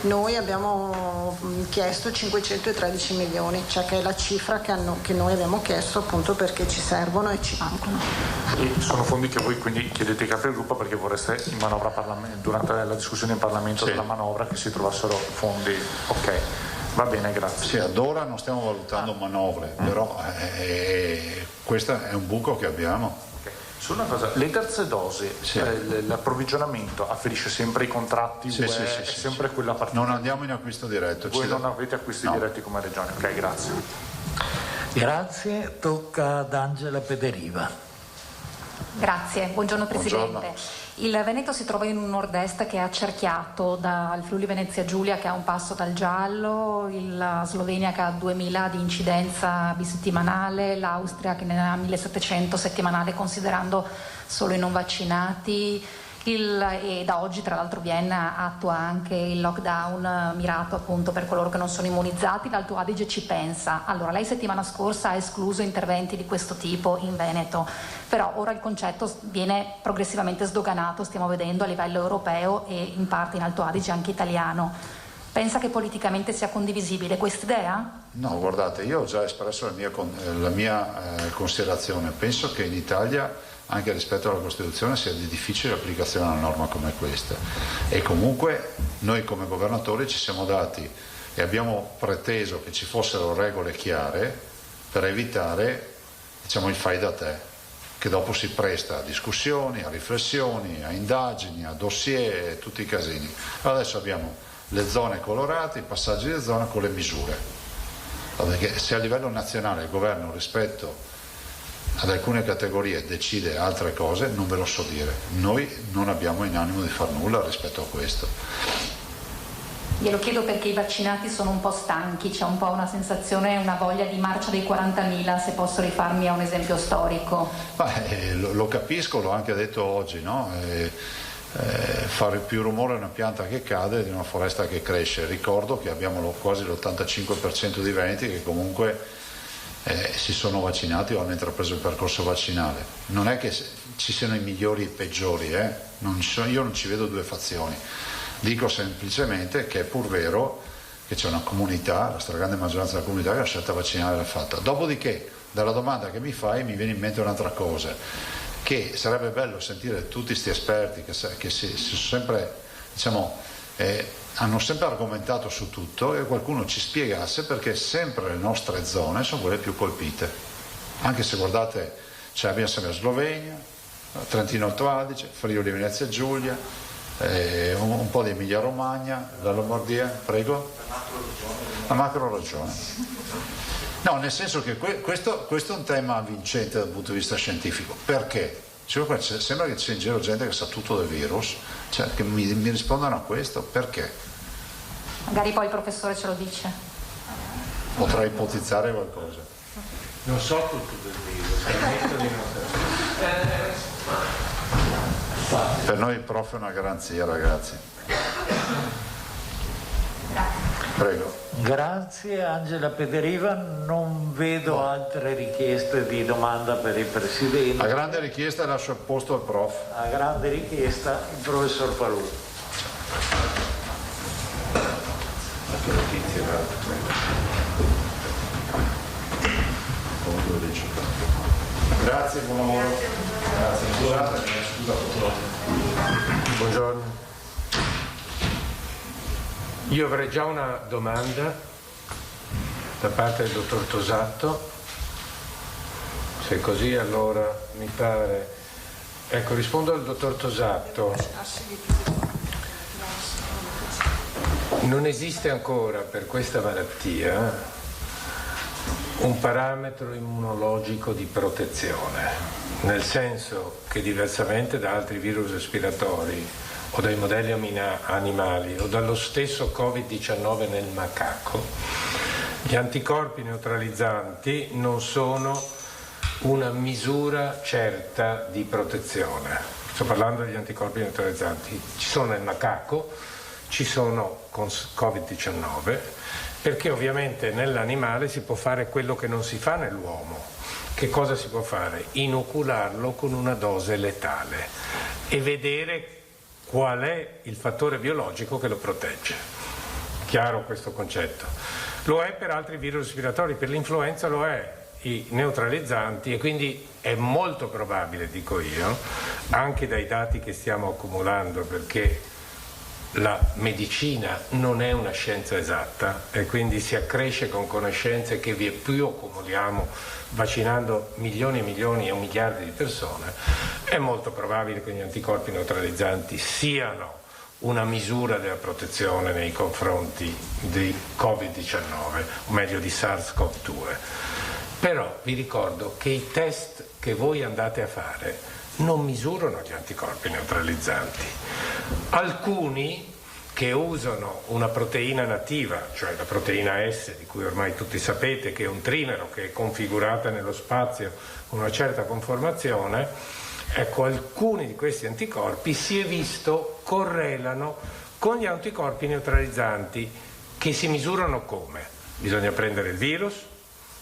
noi abbiamo chiesto 513 milioni, cioè che è la cifra che noi abbiamo chiesto appunto perché ci servono e ci mancano. E sono fondi che voi quindi chiedete ai capigruppo perché vorreste in manovra durante la discussione in Parlamento della manovra che si trovassero fondi. Ok. Va bene, grazie. Sì, ad ora non stiamo valutando manovre, però questo è un buco che abbiamo. Okay. Su una cosa, le terze dosi, l'approvvigionamento afferisce sempre i contratti, è sempre quella partita. Non andiamo in acquisto diretto. Voi non avete acquisti diretti come regione, ok, grazie. Grazie, tocca ad Angela Pederiva. Grazie, buongiorno Presidente. Buongiorno. Il Veneto si trova in un nord-est che è accerchiato dal Friuli Venezia Giulia, che è a un passo dal giallo, la Slovenia che ha 2000 di incidenza bisettimanale, l'Austria che ne ha 1700 settimanale considerando solo i non vaccinati, e da oggi tra l'altro Vienna attua anche il lockdown mirato appunto per coloro che non sono immunizzati. L'Alto Adige ci pensa. Allora, lei settimana scorsa ha escluso interventi di questo tipo in Veneto, però ora il concetto viene progressivamente sdoganato, stiamo vedendo a livello europeo e in parte in Alto Adige anche italiano. Pensa che politicamente sia condivisibile quest'idea? No, guardate, io ho già espresso la mia considerazione. Penso che in Italia, anche rispetto alla Costituzione, sia di difficile applicazione a una norma come questa, e comunque noi come governatori ci siamo dati e abbiamo preteso che ci fossero regole chiare per evitare, diciamo, il fai da te, che dopo si presta a discussioni, a riflessioni, a indagini, a dossier e tutti i casini. Adesso abbiamo le zone colorate, i passaggi di zona con le misure, perché se a livello nazionale il governo rispetto ad alcune categorie decide altre cose, non ve lo so dire. Noi non abbiamo in animo di far nulla rispetto a questo. Glielo chiedo perché i vaccinati sono un po' stanchi, c'è un po' una sensazione, una voglia di marcia dei 40.000, se posso rifarmi a un esempio storico. Lo capisco, l'ho anche detto oggi, no? Fare più rumore a una pianta che cade di una foresta che cresce. Ricordo che abbiamo quasi l'85% di veneti che comunque si sono vaccinati o hanno intrapreso il percorso vaccinale. Non è che ci siano i migliori e i peggiori, io non ci vedo due fazioni. Dico semplicemente che è pur vero che c'è una comunità, la stragrande maggioranza della comunità, che la scelta vaccinale l'ha fatta. Dopodiché, dalla domanda che mi fai, mi viene in mente un'altra cosa, che sarebbe bello sentire tutti questi esperti che si sono sempre, hanno sempre argomentato su tutto, e qualcuno ci spiegasse perché sempre le nostre zone sono quelle più colpite. Anche se guardate, abbiamo sempre la Slovenia, Trentino Alto Adige, Friuli Venezia Giulia, un po' di Emilia Romagna, la Lombardia, prego? La macro regione. No, nel senso che questo è un tema vincente dal punto di vista scientifico. Perché? Sembra che c'è in giro gente che sa tutto del virus, che mi rispondono a questo. Perché? Magari poi il professore ce lo dice. Potrei ipotizzare qualcosa. Non so tutto del virus, permetto di non. Per noi il prof è una garanzia, ragazzi. Prego. Grazie Angela Pederiva, non vedo altre richieste di domanda per il Presidente. A grande richiesta lascio il posto al prof. A grande richiesta il professor Palù. Grazie, buon lavoro. Grazie, scusate, scusa. Buongiorno. Io avrei già una domanda da parte del dottor Tosatto, se così allora mi pare. Ecco, rispondo al dottor Tosatto. Non esiste ancora per questa malattia un parametro immunologico di protezione, nel senso che diversamente da altri virus respiratori o dai modelli animali o dallo stesso Covid-19 nel macaco, gli anticorpi neutralizzanti non sono una misura certa di protezione. Sto parlando degli anticorpi neutralizzanti. Ci sono nel macaco, ci sono con Covid-19, perché ovviamente nell'animale si può fare quello che non si fa nell'uomo. Che cosa si può fare? Inocularlo con una dose letale e vedere qual è il fattore biologico che lo protegge. Chiaro questo concetto? Lo è per altri virus respiratori, per l'influenza lo è, i neutralizzanti, e quindi è molto probabile, dico io, anche dai dati che stiamo accumulando, perché la medicina non è una scienza esatta e quindi si accresce con conoscenze che via più accumuliamo vaccinando milioni e milioni o miliardi di persone. È molto probabile che gli anticorpi neutralizzanti siano una misura della protezione nei confronti di Covid-19, o meglio di SARS-CoV-2. Però vi ricordo che i test che voi andate a fare non misurano gli anticorpi neutralizzanti. Alcuni che usano una proteina nativa, cioè la proteina S, di cui ormai tutti sapete che è un trimero che è configurata nello spazio con una certa conformazione, ecco, alcuni di questi anticorpi si è visto correlano con gli anticorpi neutralizzanti, che si misurano come? Bisogna prendere il virus,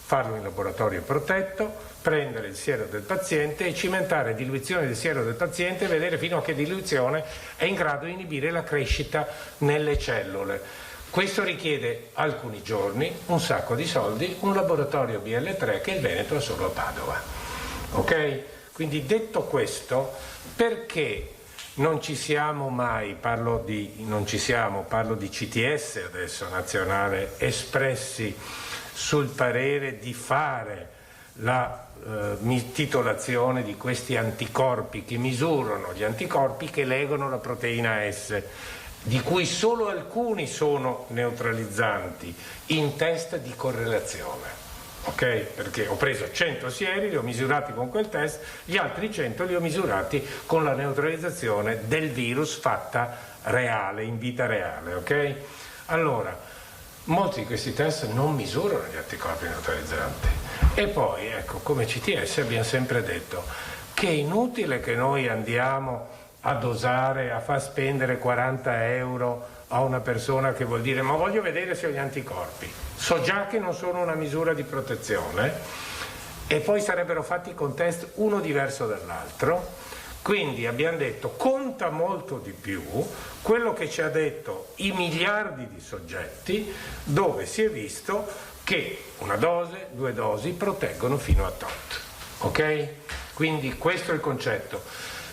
farlo in laboratorio protetto, prendere il siero del paziente e cimentare diluizione del siero del paziente e vedere fino a che diluizione è in grado di inibire la crescita nelle cellule. Questo richiede alcuni giorni, un sacco di soldi, un laboratorio BL3 che il Veneto ha solo a Padova. Ok? Quindi detto questo, perché non ci siamo mai, parlo di CTS adesso, nazionale, espressi sul parere di fare la titolazione di questi anticorpi che misurano gli anticorpi che legano la proteina S, di cui solo alcuni sono neutralizzanti in test di correlazione. Ok? Perché ho preso 100 sieri, li ho misurati con quel test, gli altri 100 li ho misurati con la neutralizzazione del virus fatta reale, in vita reale. Ok? Allora, molti di questi test non misurano gli anticorpi neutralizzanti. E poi, ecco, come CTS abbiamo sempre detto che è inutile che noi andiamo a dosare, a far spendere 40 euro a una persona che vuol dire ma voglio vedere se ho gli anticorpi. So già che non sono una misura di protezione e poi sarebbero fatti con test uno diverso dall'altro. Quindi abbiamo detto conta molto di più quello che ci ha detto i miliardi di soggetti, dove si è visto che una dose, 2 dosi proteggono fino a tot. Ok? Quindi questo è il concetto.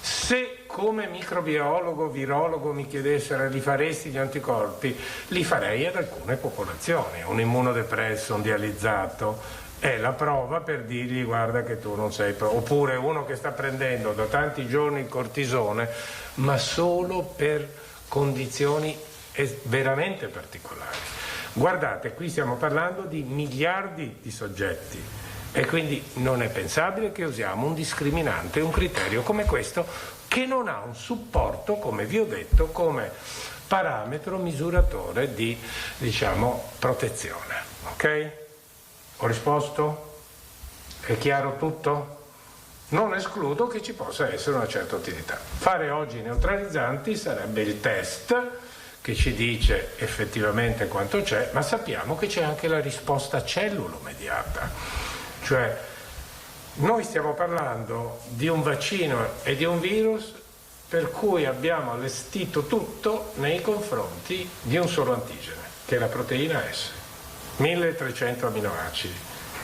Se come microbiologo, virologo mi chiedessero li faresti gli anticorpi, li farei ad alcune popolazioni. Un immunodepresso, un dializzato è la prova per dirgli guarda che tu non sei oppure uno che sta prendendo da tanti giorni il cortisone, ma solo per condizioni veramente particolari. Guardate, qui stiamo parlando di miliardi di soggetti e quindi non è pensabile che usiamo un discriminante, un criterio come questo che non ha un supporto, come vi ho detto, come parametro misuratore di, protezione. Ok? Ho risposto? È chiaro tutto? Non escludo che ci possa essere una certa utilità. Fare oggi i neutralizzanti sarebbe il test che ci dice effettivamente quanto c'è, ma sappiamo che c'è anche la risposta cellulo-mediata. Cioè, noi stiamo parlando di un vaccino e di un virus per cui abbiamo allestito tutto nei confronti di un solo antigene, che è la proteina S. 1300 aminoacidi,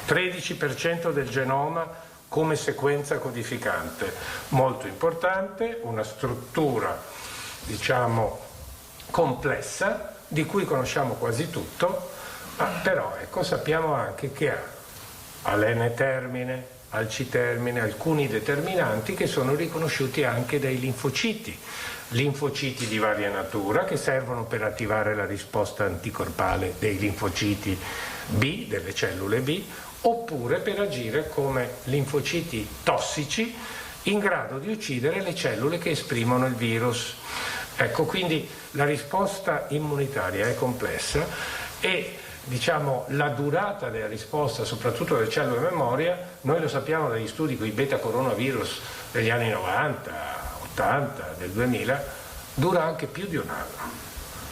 13% del genoma come sequenza codificante, molto importante, una struttura, complessa, di cui conosciamo quasi tutto, ma però ecco, sappiamo anche che ha a N termine, al C-termine alcuni determinanti che sono riconosciuti anche dai linfociti di varia natura che servono per attivare la risposta anticorpale dei linfociti B, delle cellule B, oppure per agire come linfociti tossici in grado di uccidere le cellule che esprimono il virus. Ecco, quindi la risposta immunitaria è complessa e la durata della risposta, soprattutto delle cellule memoria, noi lo sappiamo dagli studi con i beta coronavirus degli anni 90, 80, del 2000, dura anche più di un anno.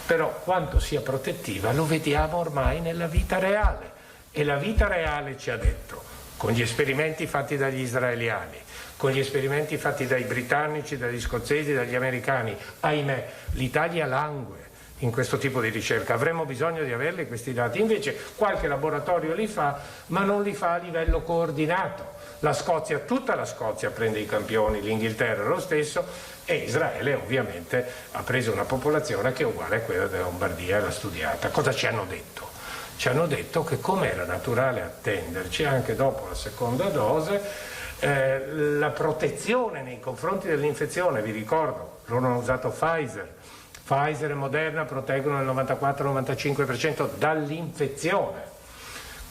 Però quanto sia protettiva lo vediamo ormai nella vita reale, e la vita reale ci ha detto, con gli esperimenti fatti dagli israeliani, con gli esperimenti fatti dai britannici, dagli scozzesi, dagli americani, ahimè, l'Italia langue in questo tipo di ricerca, avremmo bisogno di averli questi dati, invece qualche laboratorio li fa, ma non li fa a livello coordinato. La Scozia, tutta la Scozia prende i campioni, l'Inghilterra lo stesso, e Israele ovviamente ha preso una popolazione che è uguale a quella della Lombardia e l'ha studiata. Cosa ci hanno detto? Ci hanno detto che, come era naturale attenderci, anche dopo la seconda dose, la protezione nei confronti dell'infezione, vi ricordo, loro hanno usato Pfizer e Moderna proteggono il 94-95% dall'infezione,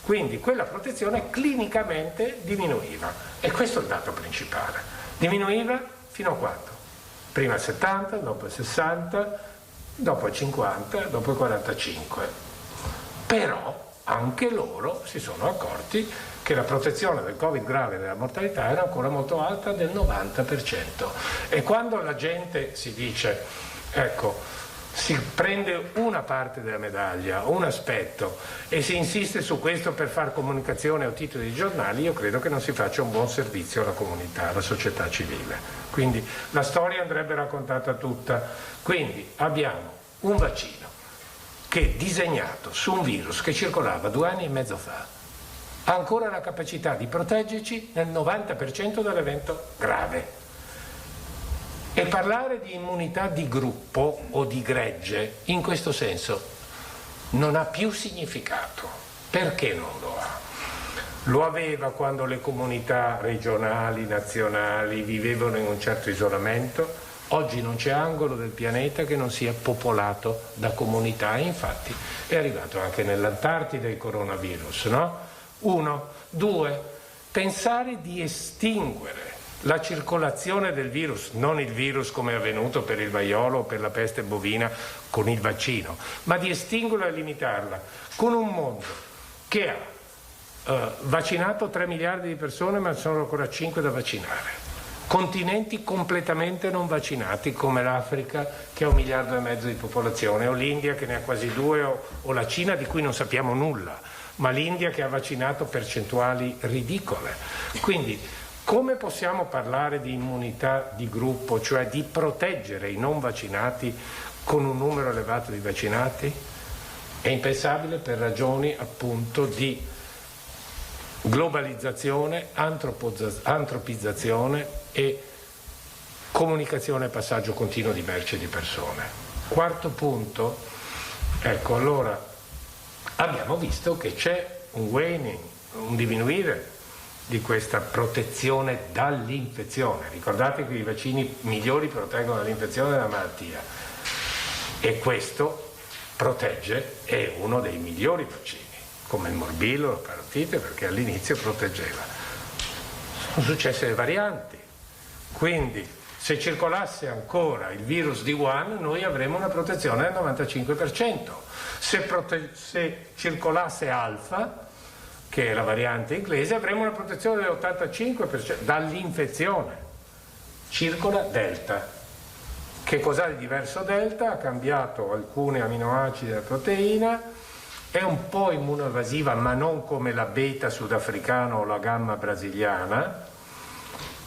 quindi quella protezione clinicamente diminuiva, e questo è il dato principale. Diminuiva fino a quanto? Prima il 70, dopo il 60, dopo il 50, dopo il 45. Però anche loro si sono accorti che la protezione del Covid grave e della mortalità era ancora molto alta, del 90%. E quando la gente si dice, ecco, si prende una parte della medaglia, un aspetto, e si insiste su questo per far comunicazione o titoli di giornali, io credo che non si faccia un buon servizio alla comunità, alla società civile. Quindi la storia andrebbe raccontata tutta. Quindi abbiamo un vaccino che è disegnato su un virus che circolava 2 anni e mezzo fa, ha ancora la capacità di proteggerci nel 90% dall'evento grave. E parlare di immunità di gruppo o di gregge in questo senso non ha più significato. Perché non lo ha? Lo aveva quando le comunità regionali, nazionali vivevano in un certo isolamento. Oggi non c'è angolo del pianeta che non sia popolato da comunità, e infatti è arrivato anche nell'Antartide il coronavirus, no? 1, 2, pensare di estinguere la circolazione del virus, non il virus come è avvenuto per il vaiolo o per la peste bovina con il vaccino, ma di estinguerla e limitarla con un mondo che ha vaccinato 3 miliardi di persone, ma sono ancora 5 da vaccinare. Continenti completamente non vaccinati, come l'Africa che ha 1,5 miliardi di popolazione, o l'India che ne ha quasi 2, o la Cina di cui non sappiamo nulla, ma l'India che ha vaccinato percentuali ridicole. Quindi come possiamo parlare di immunità di gruppo, cioè di proteggere i non vaccinati con un numero elevato di vaccinati? È impensabile per ragioni appunto di globalizzazione, antropizzazione e comunicazione e passaggio continuo di merci e di persone. Quarto punto, ecco, allora abbiamo visto che c'è un waning, un diminuire di questa protezione dall'infezione. Ricordate che i vaccini migliori proteggono dall'infezione e dalla malattia, e questo protegge, è uno dei migliori vaccini, come il morbillo, la parotite, perché all'inizio proteggeva. Sono successe le varianti, quindi se circolasse ancora il virus di Wuhan noi avremo una protezione del 95%. Se circolasse Alfa, che è la variante inglese, avremo una protezione dell'85% dall'infezione. Circola Delta. Che cos'ha di diverso Delta? Ha cambiato alcuni aminoacidi della proteina, è un po' immunoevasiva, ma non come la beta sudafricana o la gamma brasiliana,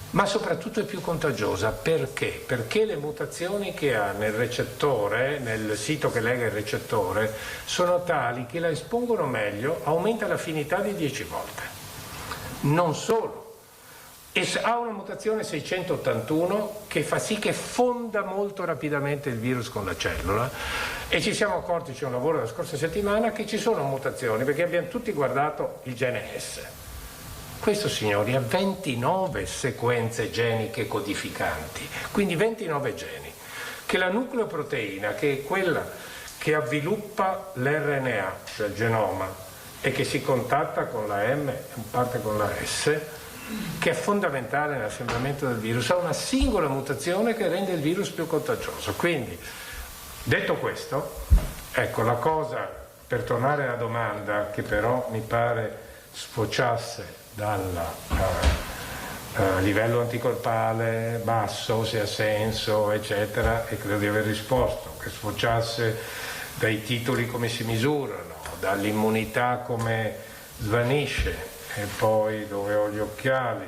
ma soprattutto è più contagiosa. Perché? Perché le mutazioni che ha nel recettore, nel sito che lega il recettore, sono tali che la espongono meglio, aumenta l'affinità di 10 volte. Non solo, e ha una mutazione 681 che fa sì che fonda molto rapidamente il virus con la cellula, e ci siamo accorti, c'è un lavoro la scorsa settimana, che ci sono mutazioni, perché abbiamo tutti guardato il gene S. Questo, signori, ha 29 sequenze geniche codificanti, quindi 29 geni, che la nucleoproteina, che è quella che avviluppa l'RNA, cioè il genoma, e che si contatta con la M e in parte con la S, che è fondamentale nell'assemblamento del virus, ha una singola mutazione che rende il virus più contagioso. Quindi, detto questo, ecco la cosa, per tornare alla domanda, che però mi pare sfociasse dal livello anticorpale basso, se ha senso, eccetera, e credo di aver risposto, che sfociasse dai titoli come si misurano, dall'immunità come svanisce, e poi dove ho gli occhiali,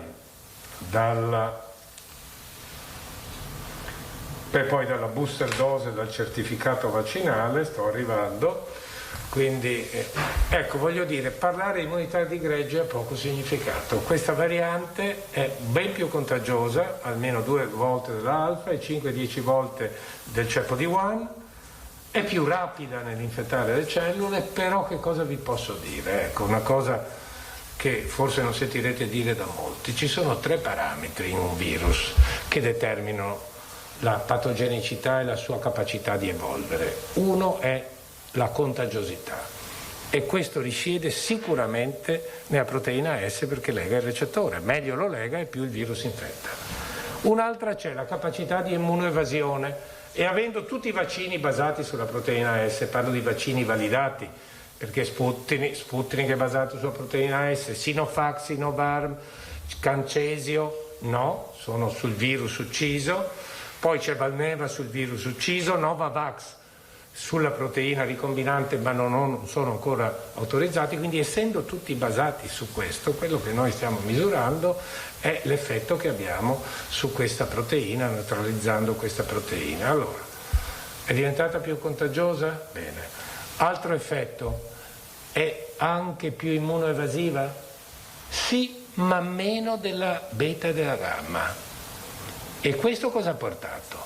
poi dalla booster dose, dal certificato vaccinale, sto arrivando, quindi ecco, voglio dire, parlare di immunità di gregge ha poco significato. Questa variante è ben più contagiosa, almeno 2 volte dell'alfa e 5-10 volte del ceppo di Wuhan, è più rapida nell'infettare le cellule, però che cosa vi posso dire? Ecco, una cosa che forse non sentirete dire da molti. Ci sono 3 parametri in un virus che determinano la patogenicità e la sua capacità di evolvere. Uno è la contagiosità, e questo risiede sicuramente nella proteina S, perché lega il recettore, meglio lo lega e più il virus infetta. Un'altra c'è la capacità di immunoevasione, e avendo tutti i vaccini basati sulla proteina S, parlo di vaccini validati, perché Sputnik è basato sulla proteina S, Sinovac, Sinopharm, Cancesio, no, sono sul virus ucciso, poi c'è Valneva sul virus ucciso, Novavax sulla proteina ricombinante, ma non sono ancora autorizzati, quindi essendo tutti basati su questo, quello che noi stiamo misurando è l'effetto che abbiamo su questa proteina, neutralizzando questa proteina. Allora, è diventata più contagiosa? Bene. Altro effetto, è anche più immunoevasiva? Sì, ma meno della beta e della gamma. E questo cosa ha portato?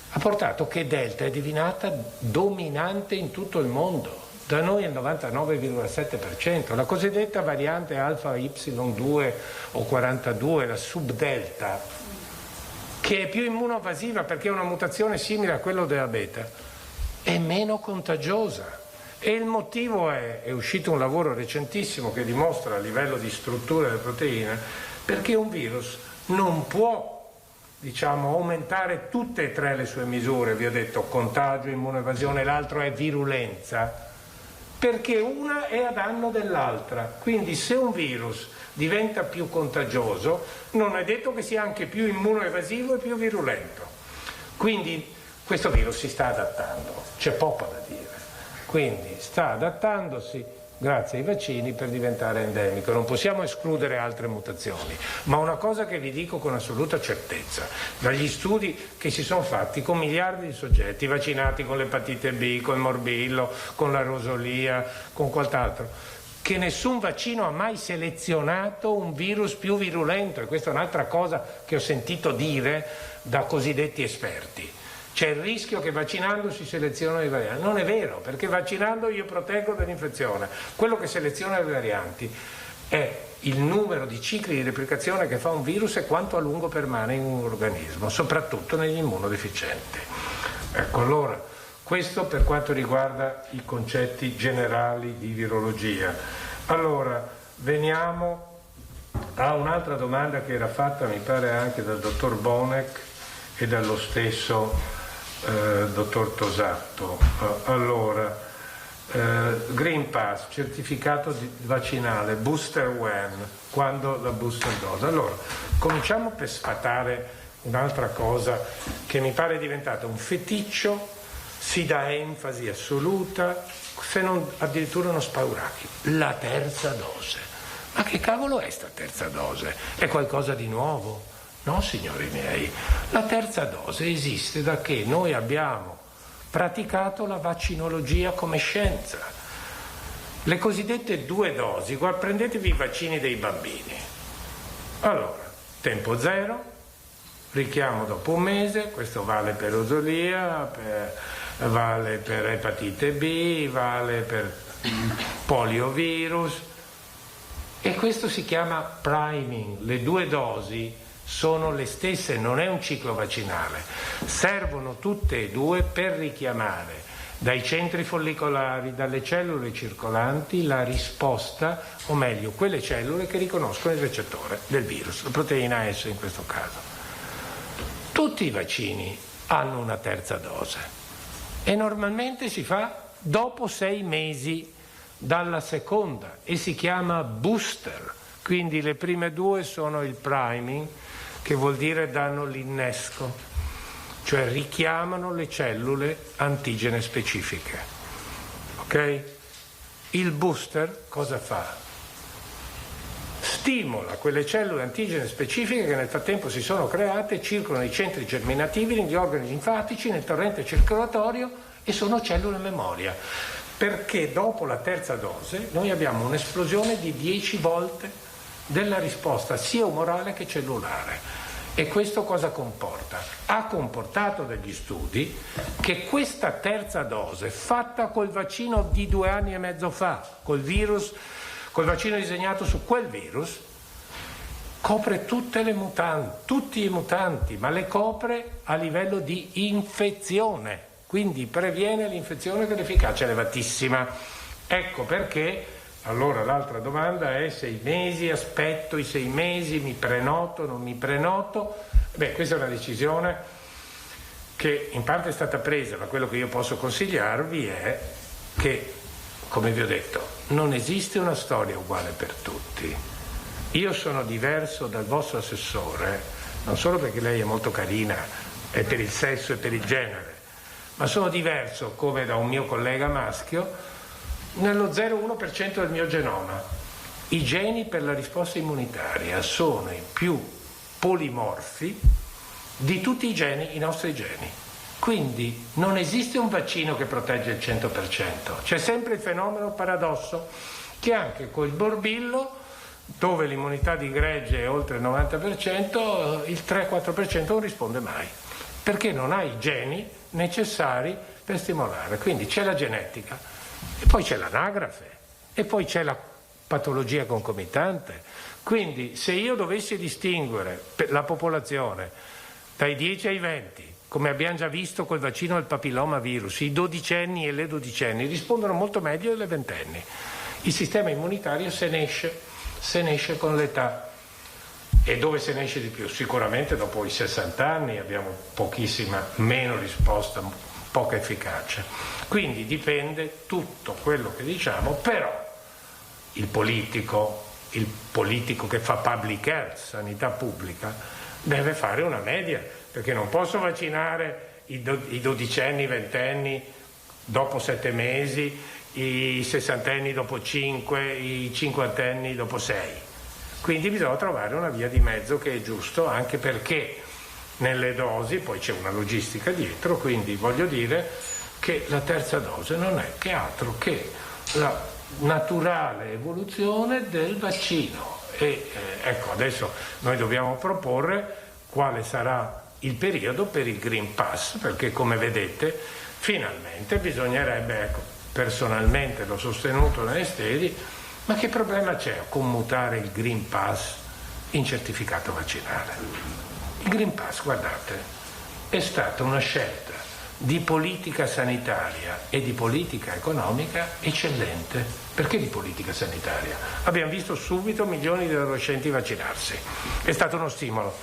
Ha portato che delta è diventata dominante in tutto il mondo. Da noi è il 99,7%. La cosiddetta variante alfa Y2 o 42, la subdelta, che è più immunoevasiva perché è una mutazione simile a quello della beta, è meno contagiosa. E il motivo è uscito un lavoro recentissimo che dimostra a livello di struttura delle proteine, perché un virus non può, aumentare tutte e 3 le sue misure, vi ho detto contagio, immunoevasione, l'altro è virulenza, perché una è a danno dell'altra. Quindi se un virus diventa più contagioso, non è detto che sia anche più immunoevasivo e più virulento. Quindi questo virus si sta adattando, c'è poco da dire. Quindi sta adattandosi grazie ai vaccini per diventare endemico. Non possiamo escludere altre mutazioni, ma una cosa che vi dico con assoluta certezza, dagli studi che si sono fatti con miliardi di soggetti vaccinati con l'epatite B, con il morbillo, con la rosolia, con quant'altro, che nessun vaccino ha mai selezionato un virus più virulento, e questa è un'altra cosa che ho sentito dire da cosiddetti esperti. C'è il rischio che vaccinando si selezionano i varianti. Non è vero, perché vaccinando io proteggo dall'infezione. Quello che seleziona le varianti è il numero di cicli di replicazione che fa un virus e quanto a lungo permane in un organismo, soprattutto negli immunodeficienti. Ecco, allora, questo per quanto riguarda i concetti generali di virologia. Allora, veniamo a un'altra domanda che era fatta, mi pare, anche dal dottor Bonek e dallo stesso dottor Tosato. Allora, Green Pass, certificato vaccinale, booster when, quando la booster dose. Allora, cominciamo per sfatare un'altra cosa che mi pare diventata un feticcio, si dà enfasi assoluta, se non addirittura uno spauracchio, la terza dose. Ma che cavolo è sta terza dose? È qualcosa di nuovo? No, signori miei, la terza dose esiste da che noi abbiamo praticato la vaccinologia come scienza. Le cosiddette 2 dosi, prendetevi i vaccini dei bambini. Allora, tempo 0, richiamo dopo un mese, questo vale per rosolia, vale per epatite B, vale per poliovirus. E questo si chiama priming. Le 2 dosi sono le stesse, non è un ciclo vaccinale, servono tutte e 2 per richiamare dai centri follicolari, dalle cellule circolanti, la risposta, o meglio, quelle cellule che riconoscono il recettore del virus, la proteina S in questo caso. Tutti i vaccini hanno una terza dose e normalmente si fa dopo 6 mesi dalla seconda e si chiama booster, quindi le prime 2 sono il priming, che vuol dire danno l'innesco, cioè richiamano le cellule antigene specifiche. Ok? Il booster cosa fa? Stimola quelle cellule antigene specifiche che nel frattempo si sono create, circolano nei centri germinativi, negli organi linfatici, nel torrente circolatorio e sono cellule memoria. Perché dopo la terza dose noi abbiamo un'esplosione di 10 volte della risposta sia umorale che cellulare. E questo cosa comporta? Ha comportato degli studi che questa terza dose, fatta col vaccino di 2 anni e mezzo fa, col vaccino disegnato su quel virus, copre tutti i mutanti, ma le copre a livello di infezione, quindi previene l'infezione con efficacia elevatissima. Ecco perché. Allora l'altra domanda è 6 mesi, aspetto i 6 mesi, mi prenoto, non mi prenoto? Beh, questa è una decisione che in parte è stata presa, ma quello che io posso consigliarvi è che, come vi ho detto, non esiste una storia uguale per tutti. Io sono diverso dal vostro assessore, non solo perché lei è molto carina, è per il sesso e per il genere, ma sono diverso come da un mio collega maschio nello 0,1% del mio genoma. I geni per la risposta immunitaria sono i più polimorfi di tutti i nostri geni. Quindi non esiste un vaccino che protegge il 100%. C'è sempre il fenomeno paradosso che anche col morbillo, dove l'immunità di gregge è oltre il 90%, il 3-4% non risponde mai, perché non ha i geni necessari per stimolare. Quindi c'è la genetica, e poi c'è l'anagrafe, e poi c'è la patologia concomitante. Quindi se io dovessi distinguere la popolazione dai 10 ai 20, come abbiamo già visto col vaccino del papillomavirus, i 12enni e le 12enni rispondono molto meglio delle 20enni. Il sistema immunitario se ne esce con l'età. E dove se ne esce di più? Sicuramente dopo i 60 anni abbiamo meno risposta, poca efficacia. Quindi dipende tutto quello che diciamo, però il politico che fa public health, sanità pubblica, deve fare una media, perché non posso vaccinare i 12enni, i 20enni dopo 7 mesi, i 60enni dopo 5, i 50enni dopo 6. Quindi bisogna trovare una via di mezzo che è giusto, anche perché nelle dosi poi c'è una logistica dietro, quindi voglio dire che la terza dose non è che altro che la naturale evoluzione del vaccino. E ecco, adesso noi dobbiamo proporre quale sarà il periodo per il Green Pass, perché come vedete finalmente bisognerebbe, ecco, personalmente l'ho sostenuto nelle stedi, ma che problema c'è a commutare il Green Pass in certificato vaccinale? Il Green Pass, guardate, è stata una scelta di politica sanitaria e di politica economica eccellente. Perché di politica sanitaria? Abbiamo visto subito milioni di adolescenti vaccinarsi, è stato uno stimolo,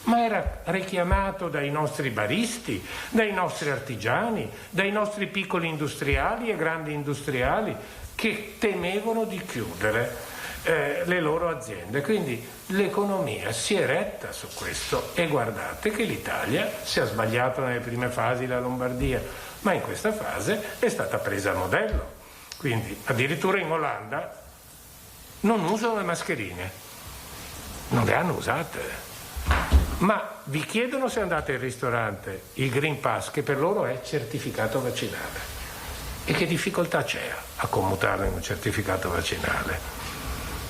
ma era richiamato dai nostri baristi, dai nostri artigiani, dai nostri piccoli industriali e grandi industriali che temevano di chiudere le loro aziende. Quindi l'economia si è retta su questo e guardate che l'Italia si è sbagliato nelle prime fasi, la Lombardia, ma in questa fase è stata presa a modello. Quindi addirittura in Olanda non usano le mascherine, non le hanno usate, ma vi chiedono se andate al ristorante il Green Pass, che per loro è certificato vaccinale. E che difficoltà c'è a commutarlo in un certificato vaccinale?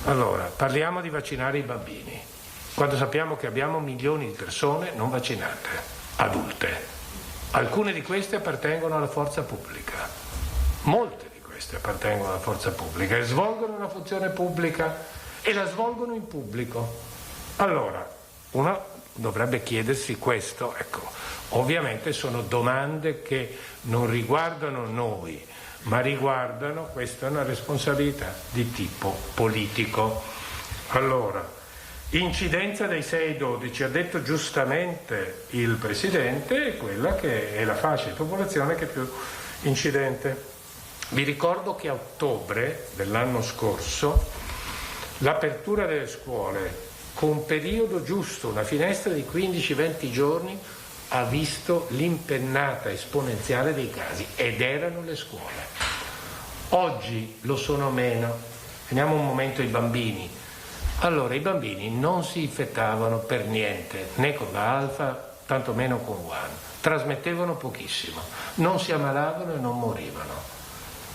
Allora, parliamo di vaccinare i bambini, quando sappiamo che abbiamo milioni di persone non vaccinate, adulte. Alcune di queste appartengono alla forza pubblica, molte di queste appartengono alla forza pubblica e svolgono una funzione pubblica e la svolgono in pubblico. Allora, uno dovrebbe chiedersi questo, ecco, ovviamente sono domande che non riguardano noi, ma riguardano, questa è una responsabilità di tipo politico. Allora, incidenza dei 6-12, ha detto giustamente il Presidente, è quella che è la fascia di popolazione che è più incidente. Vi ricordo che a ottobre dell'anno scorso l'apertura delle scuole con un periodo giusto, una finestra di 15-20 giorni, ha visto l'impennata esponenziale dei casi ed erano le scuole. Oggi lo sono meno. Veniamo un momento ai bambini. Allora, i bambini non si infettavano per niente, né con la alfa, tanto meno con Wuhan. Trasmettevano pochissimo, non si ammalavano e non morivano.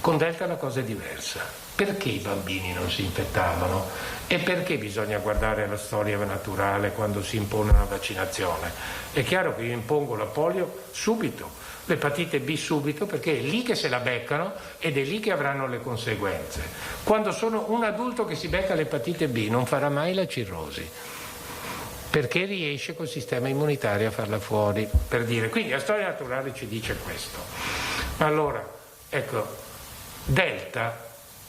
Con Delta la cosa è diversa. Perché i bambini non si infettavano? E perché bisogna guardare la storia naturale quando si impone una vaccinazione? È chiaro che io impongo la polio subito, l'epatite B subito, perché è lì che se la beccano ed è lì che avranno le conseguenze. Quando sono un adulto che si becca l'epatite B non farà mai la cirrosi, perché riesce col sistema immunitario a farla fuori, per dire. Quindi la storia naturale ci dice questo. Allora, ecco, Delta,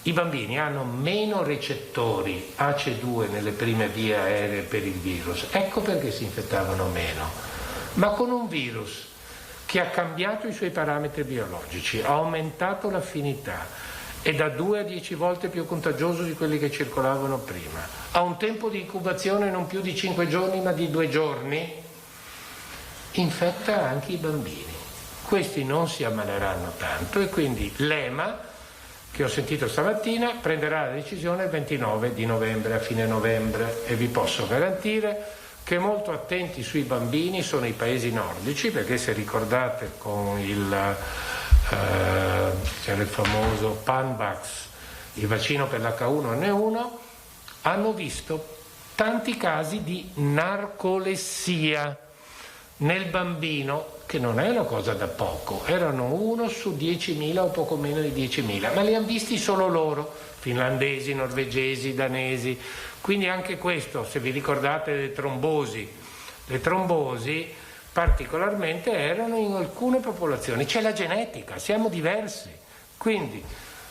i bambini hanno meno recettori ACE2 nelle prime vie aeree per il virus, ecco perché si infettavano meno, ma con un virus che ha cambiato i suoi parametri biologici, ha aumentato l'affinità, è da 2 a 10 volte più contagioso di quelli che circolavano prima, ha un tempo di incubazione non più di 5 giorni ma di 2 giorni, infetta anche i bambini. Questi non si ammaleranno tanto e quindi l'EMA, che ho sentito stamattina, prenderà la decisione il 29 di novembre, a fine novembre, e vi posso garantire che molto attenti sui bambini sono i paesi nordici, perché se ricordate con c'era il famoso Panvax, il vaccino per l'H1N1, hanno visto tanti casi di narcolessia nel bambino, che non è una cosa da poco, erano 1 su 10.000 o poco meno di 10.000, ma li hanno visti solo loro, finlandesi, norvegesi, danesi. Quindi anche questo, se vi ricordate le trombosi particolarmente erano in alcune popolazioni, c'è la genetica, siamo diversi, quindi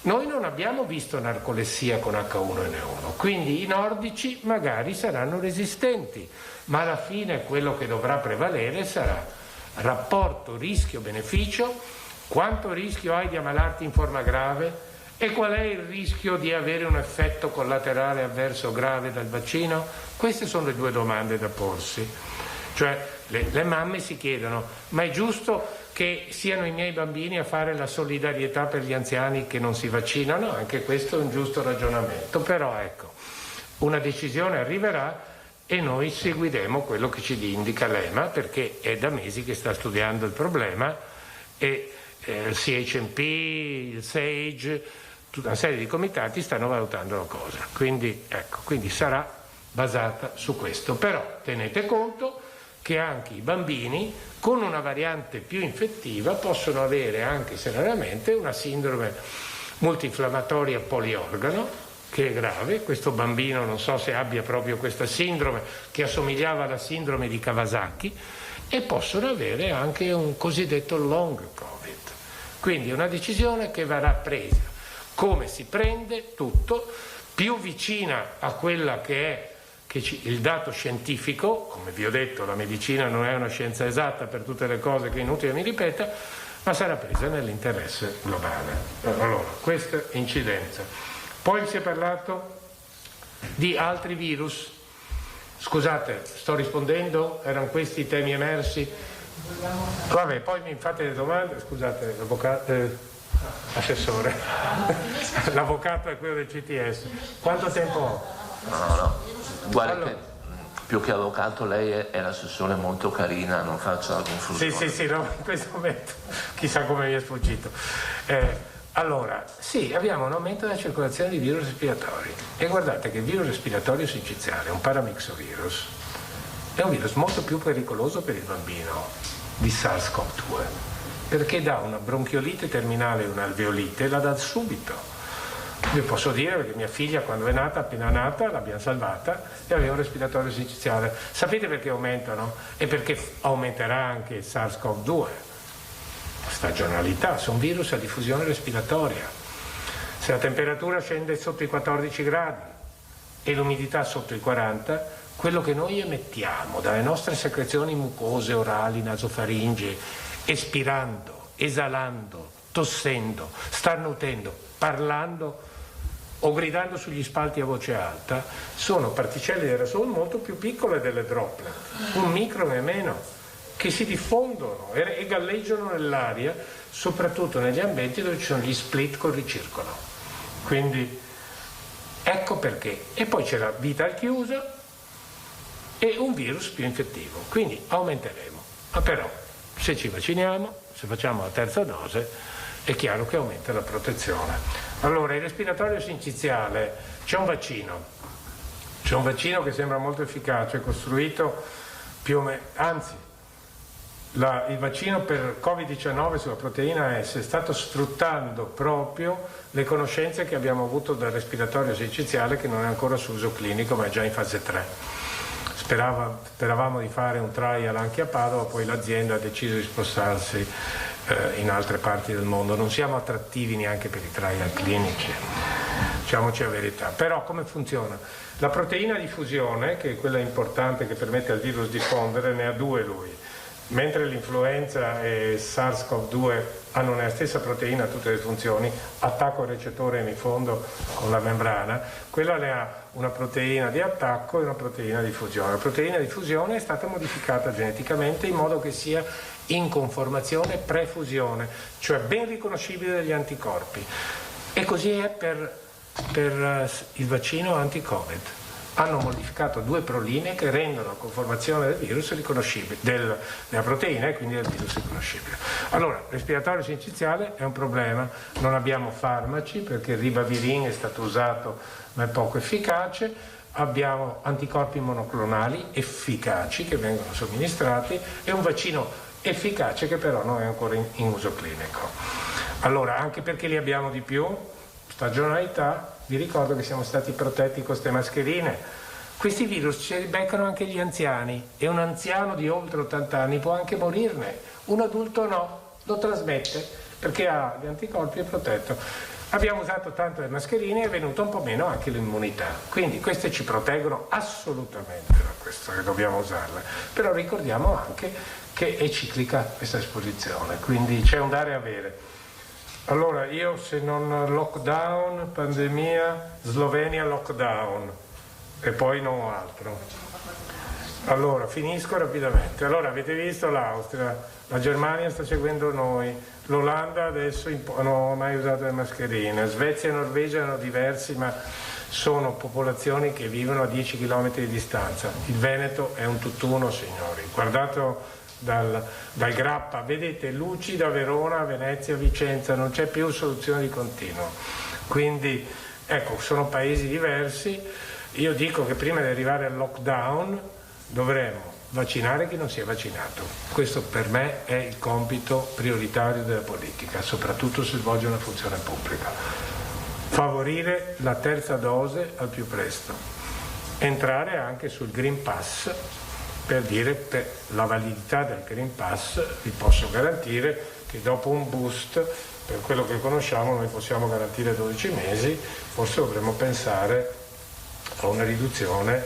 noi non abbiamo visto narcolessia con H1N1, quindi i nordici magari saranno resistenti, ma alla fine quello che dovrà prevalere sarà rapporto rischio-beneficio, quanto rischio hai di ammalarti in forma grave e qual è il rischio di avere un effetto collaterale avverso grave dal vaccino? Queste sono le 2 domande da porsi. Cioè le mamme si chiedono: ma è giusto che siano i miei bambini a fare la solidarietà per gli anziani che non si vaccinano? Anche questo è un giusto ragionamento, però ecco, una decisione arriverà e noi seguiremo quello che ci indica l'EMA, perché è da mesi che sta studiando il problema e il CHMP, il SAGE, tutta una serie di comitati stanno valutando la cosa, quindi ecco, quindi sarà basata su questo. Però tenete conto che anche i bambini con una variante più infettiva possono avere anche serenamente una sindrome multinfiammatoria poliorgano, che è grave. Questo bambino non so se abbia proprio questa sindrome che assomigliava alla sindrome di Kawasaki, e possono avere anche un cosiddetto long covid. Quindi è una decisione che verrà presa, come si prende tutto, più vicina a quella che è il dato scientifico. Come vi ho detto, la medicina non è una scienza esatta per tutte le cose, che è inutile mi ripeta, ma sarà presa nell'interesse globale. Allora, questa incidenza. Poi si è parlato di altri virus. Scusate, sto rispondendo? Erano questi i temi emersi? Vabbè, poi mi fate le domande. Scusate, assessore. L'avvocato è quello del CTS. Quanto tempo ho? No. Guarda, allora, che più che avvocato lei è l'assessore molto carina, non faccia confusione. Sì, no, in questo momento chissà come mi è sfuggito. Allora, sì, abbiamo un aumento della circolazione di virus respiratori, e guardate che il virus respiratorio sinciziale, un paramyxovirus, è un virus molto più pericoloso per il bambino di SARS-CoV-2, perché dà una bronchiolite terminale e un'alveolite, la dà subito. Io posso dire perché mia figlia quando è nata, appena nata, l'abbiamo salvata e aveva un respiratorio sinciziale. Sapete perché aumentano? E perché aumenterà anche il SARS-CoV-2. Stagionalità, sono virus a diffusione respiratoria. Se la temperatura scende sotto i 14 gradi e l'umidità sotto i 40, quello che noi emettiamo dalle nostre secrezioni mucose, orali, nasofaringee, espirando, esalando, tossendo, starnutendo, parlando o gridando sugli spalti a voce alta, sono particelle di aerosol molto più piccole delle droplet, un micron e meno, che si diffondono e galleggiano nell'aria, soprattutto negli ambienti dove ci sono gli split col ricircolo. Quindi ecco perché. E poi c'è la vita al chiuso e un virus più infettivo, quindi aumenteremo. Ma però se ci vacciniamo, se facciamo la terza dose, è chiaro che aumenta la protezione. Allora, il respiratorio sinciziale, c'è un vaccino che sembra molto efficace, costruito più o meno, anzi, il vaccino per Covid-19 sulla proteina S è stato sfruttando proprio le conoscenze che abbiamo avuto dal respiratorio sinciziale, che non è ancora su uso clinico ma è già in fase 3. Speravamo di fare un trial anche a Padova, poi l'azienda ha deciso di spostarsi in altre parti del mondo. Non siamo attrattivi neanche per i trial clinici, diciamoci la verità. Però come funziona? La proteina di fusione, che è quella importante che permette al virus di diffondere, ne ha due lui. Mentre l'influenza e SARS-CoV-2 hanno nella stessa proteina tutte le funzioni, attacco recettore emifondo con la membrana, quella ne ha una proteina di attacco e una proteina di fusione. La proteina di fusione è stata modificata geneticamente in modo che sia in conformazione pre-fusione, cioè ben riconoscibile dagli anticorpi. E così è per il vaccino anti-Covid. Hanno modificato due prolinee che rendono la conformazione del virus riconoscibile, della proteina e quindi del virus riconoscibile. Allora, respiratorio sinciziale è un problema, non abbiamo farmaci perché il ribavirin è stato usato ma è poco efficace, abbiamo anticorpi monoclonali efficaci che vengono somministrati e un vaccino efficace che però non è ancora in uso clinico. Allora, anche perché li abbiamo di più, stagionalità, vi ricordo che siamo stati protetti con queste mascherine. Questi virus ci beccano anche gli anziani e un anziano di oltre 80 anni può anche morirne, un adulto no, lo trasmette perché ha gli anticorpi e è protetto. Abbiamo usato tanto le mascherine e è venuta un po' meno anche l'immunità, quindi queste ci proteggono assolutamente da questo, che dobbiamo usarle, però ricordiamo anche che è ciclica questa esposizione, quindi c'è un dare e avere. Allora io, se non lockdown, pandemia, Slovenia lockdown e poi non altro. Allora finisco rapidamente. Allora avete visto l'Austria, la Germania sta seguendo noi, l'Olanda adesso non ho mai usato le mascherine, Svezia e Norvegia erano diversi ma sono popolazioni che vivono a 10 km di distanza. Il Veneto è un tutt'uno, signori, guardate dal Grappa, vedete luci da Verona, Venezia, Vicenza, non c'è più soluzione di continuo. Quindi ecco, sono paesi diversi. Io dico che prima di arrivare al lockdown dovremmo vaccinare chi non si è vaccinato. Questo per me è il compito prioritario della politica, soprattutto se svolge una funzione pubblica. Favorire la terza dose al più presto. Entrare anche sul Green Pass, per dire per la validità del Green Pass vi posso garantire che dopo un boost, per quello che conosciamo, noi possiamo garantire 12 mesi, forse dovremmo pensare a una riduzione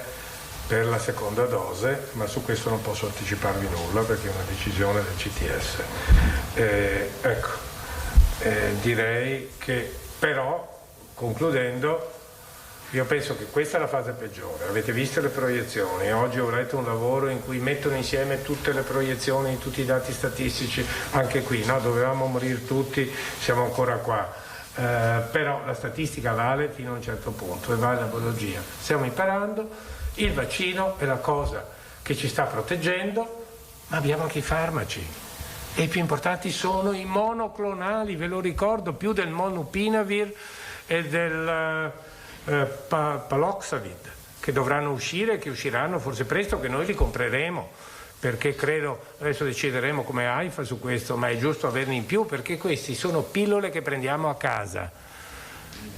per la seconda dose, ma su questo non posso anticiparvi nulla perché è una decisione del CTS. Direi che però, concludendo, io penso che questa è la fase peggiore. Avete visto le proiezioni, oggi ho letto un lavoro in cui mettono insieme tutte le proiezioni di tutti i dati statistici, anche qui, no? Dovevamo morire tutti, siamo ancora qua. Però la statistica vale fino a un certo punto e vale la biologia. Stiamo imparando, il vaccino è la cosa che ci sta proteggendo, ma abbiamo anche i farmaci. E i più importanti sono i monoclonali, ve lo ricordo, più del Molnupiravir e del Paloxavid, che dovranno uscire, che usciranno forse presto, che noi li compreremo, perché credo, adesso decideremo come AIFA su questo, ma è giusto averne in più perché questi sono pillole che prendiamo a casa.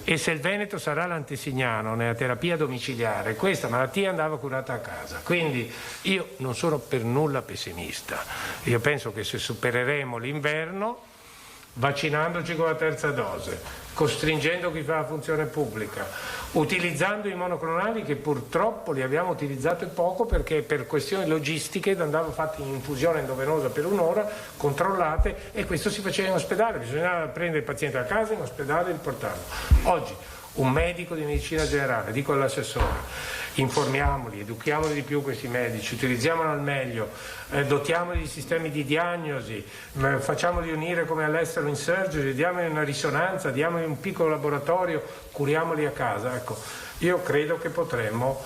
E se il Veneto sarà l'antesignano nella terapia domiciliare, questa malattia andava curata a casa. Quindi io non sono per nulla pessimista. Io penso che se supereremo l'inverno, vaccinandoci con la terza dose, costringendo chi fa la funzione pubblica, utilizzando i monoclonali che purtroppo li abbiamo utilizzati poco perché per questioni logistiche andavano fatti in infusione endovenosa per un'ora, controllate, e questo si faceva in ospedale, bisognava prendere il paziente a casa, in ospedale e riportarlo. Oggi un medico di medicina generale, dico all'assessore, informiamoli, educhiamoli di più questi medici, utilizziamoli al meglio, dotiamoli di sistemi di diagnosi, facciamoli unire come all'estero in surgery, diamogli una risonanza, diamogli un piccolo laboratorio, curiamoli a casa. Ecco, io credo che potremmo,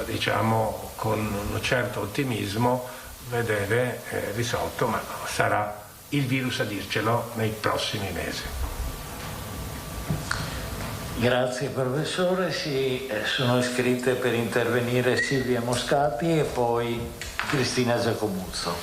diciamo, con un certo ottimismo vedere risolto, ma sarà il virus a dircelo nei prossimi mesi. Grazie professore, sono iscritte per intervenire Silvia Moscati e poi Cristina Giacomuzzo.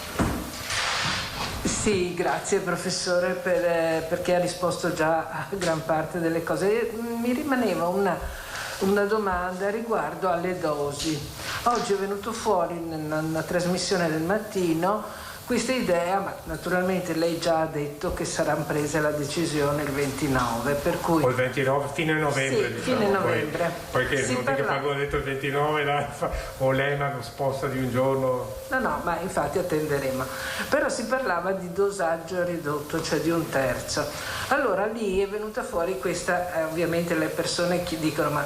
Sì, grazie professore perché ha risposto già a gran parte delle cose. Mi rimaneva una domanda riguardo alle dosi. Oggi è venuto fuori in una trasmissione del mattino questa idea, ma naturalmente lei già ha detto che sarà presa la decisione il 29, per cui... O il 29, fine novembre, sì, diciamo. Fine novembre. Poi che non dica quando ho detto il 29, o lei una sposta di un giorno... No, ma infatti attenderemo. Però si parlava di dosaggio ridotto, cioè di un terzo. Allora lì è venuta fuori questa, ovviamente le persone che dicono, ma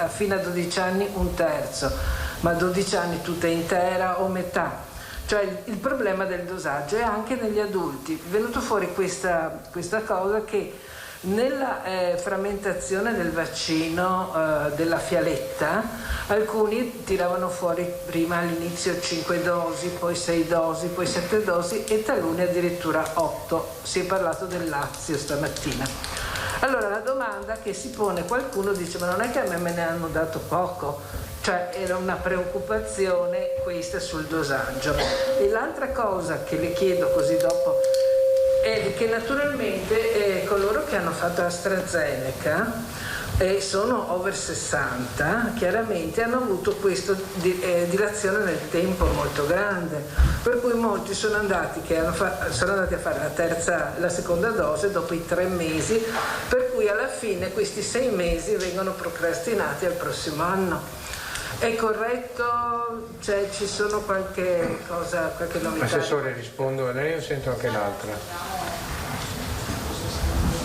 fino a 12 anni un terzo, ma 12 anni tutta intera o metà. Cioè il problema del dosaggio è anche negli adulti. È venuto fuori questa cosa che nella frammentazione del vaccino della fialetta alcuni tiravano fuori prima all'inizio 5 dosi, poi 6 dosi, poi 7 dosi e taluni addirittura 8. Si è parlato del Lazio stamattina. Allora la domanda che si pone, qualcuno dice ma non è che a me ne hanno dato poco? Cioè era una preoccupazione questa sul dosaggio. E l'altra cosa che le chiedo così dopo è che naturalmente coloro che hanno fatto AstraZeneca sono over 60, chiaramente hanno avuto questa dilazione nel tempo molto grande, per cui molti sono andati a fare la seconda dose dopo i 3 mesi, per cui alla fine questi 6 mesi vengono procrastinati al prossimo anno. È corretto? Cioè ci sono qualche novità? Assessore, rispondo a lei o sento anche l'altra?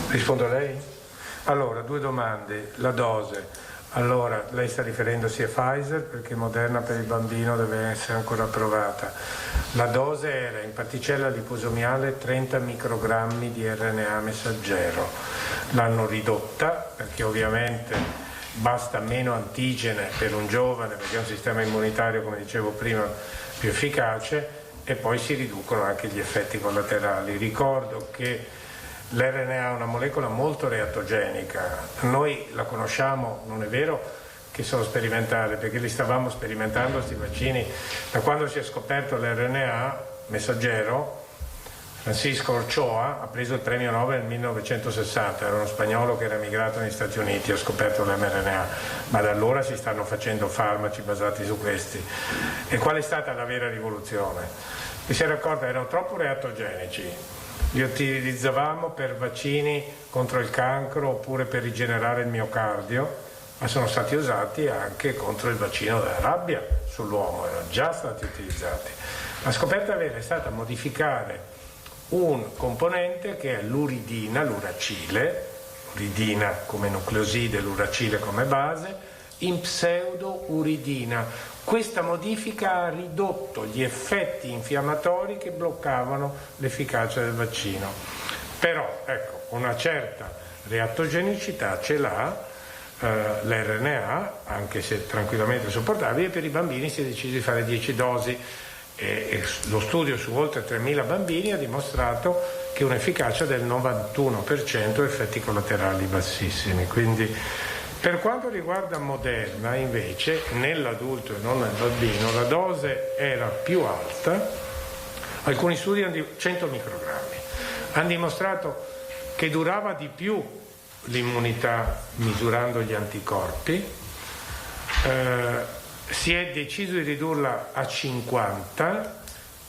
Rispondo a lei? Allora, 2 domande. La dose. Allora, lei sta riferendosi a Pfizer perché Moderna per il bambino deve essere ancora approvata. La dose era in particella liposomiale 30 microgrammi di RNA messaggero. L'hanno ridotta perché ovviamente basta meno antigene per un giovane perché ha un sistema immunitario, come dicevo prima, più efficace, e poi si riducono anche gli effetti collaterali. Ricordo che l'RNA è una molecola molto reattogenica, noi la conosciamo, non è vero che sono sperimentale, perché li stavamo sperimentando questi vaccini da quando si è scoperto l'RNA messaggero. Francisco Ochoa ha preso il premio Nobel nel 1960, era uno spagnolo che era emigrato negli Stati Uniti, ha scoperto l'mRNA, ma da allora si stanno facendo farmaci basati su questi. E qual è stata la vera rivoluzione? Mi si era accorta che erano troppo reattogenici, li utilizzavamo per vaccini contro il cancro oppure per rigenerare il miocardio, ma sono stati usati anche contro il vaccino della rabbia sull'uomo, erano già stati utilizzati. La scoperta vera è stata modificare un componente che è l'uridina, l'uracile, uridina come nucleoside, l'uracile come base, in pseudouridina. Questa modifica ha ridotto gli effetti infiammatori che bloccavano l'efficacia del vaccino. Però, ecco, una certa reattogenicità ce l'ha l'RNA, anche se tranquillamente sopportabile, e per i bambini si è deciso di fare 10 dosi. E lo studio su oltre 3.000 bambini ha dimostrato che un'efficacia del 91%, effetti collaterali bassissimi. Quindi per quanto riguarda Moderna invece nell'adulto e non nel bambino la dose era più alta, alcuni studi hanno 100 microgrammi, hanno dimostrato che durava di più l'immunità misurando gli anticorpi, si è deciso di ridurla a 50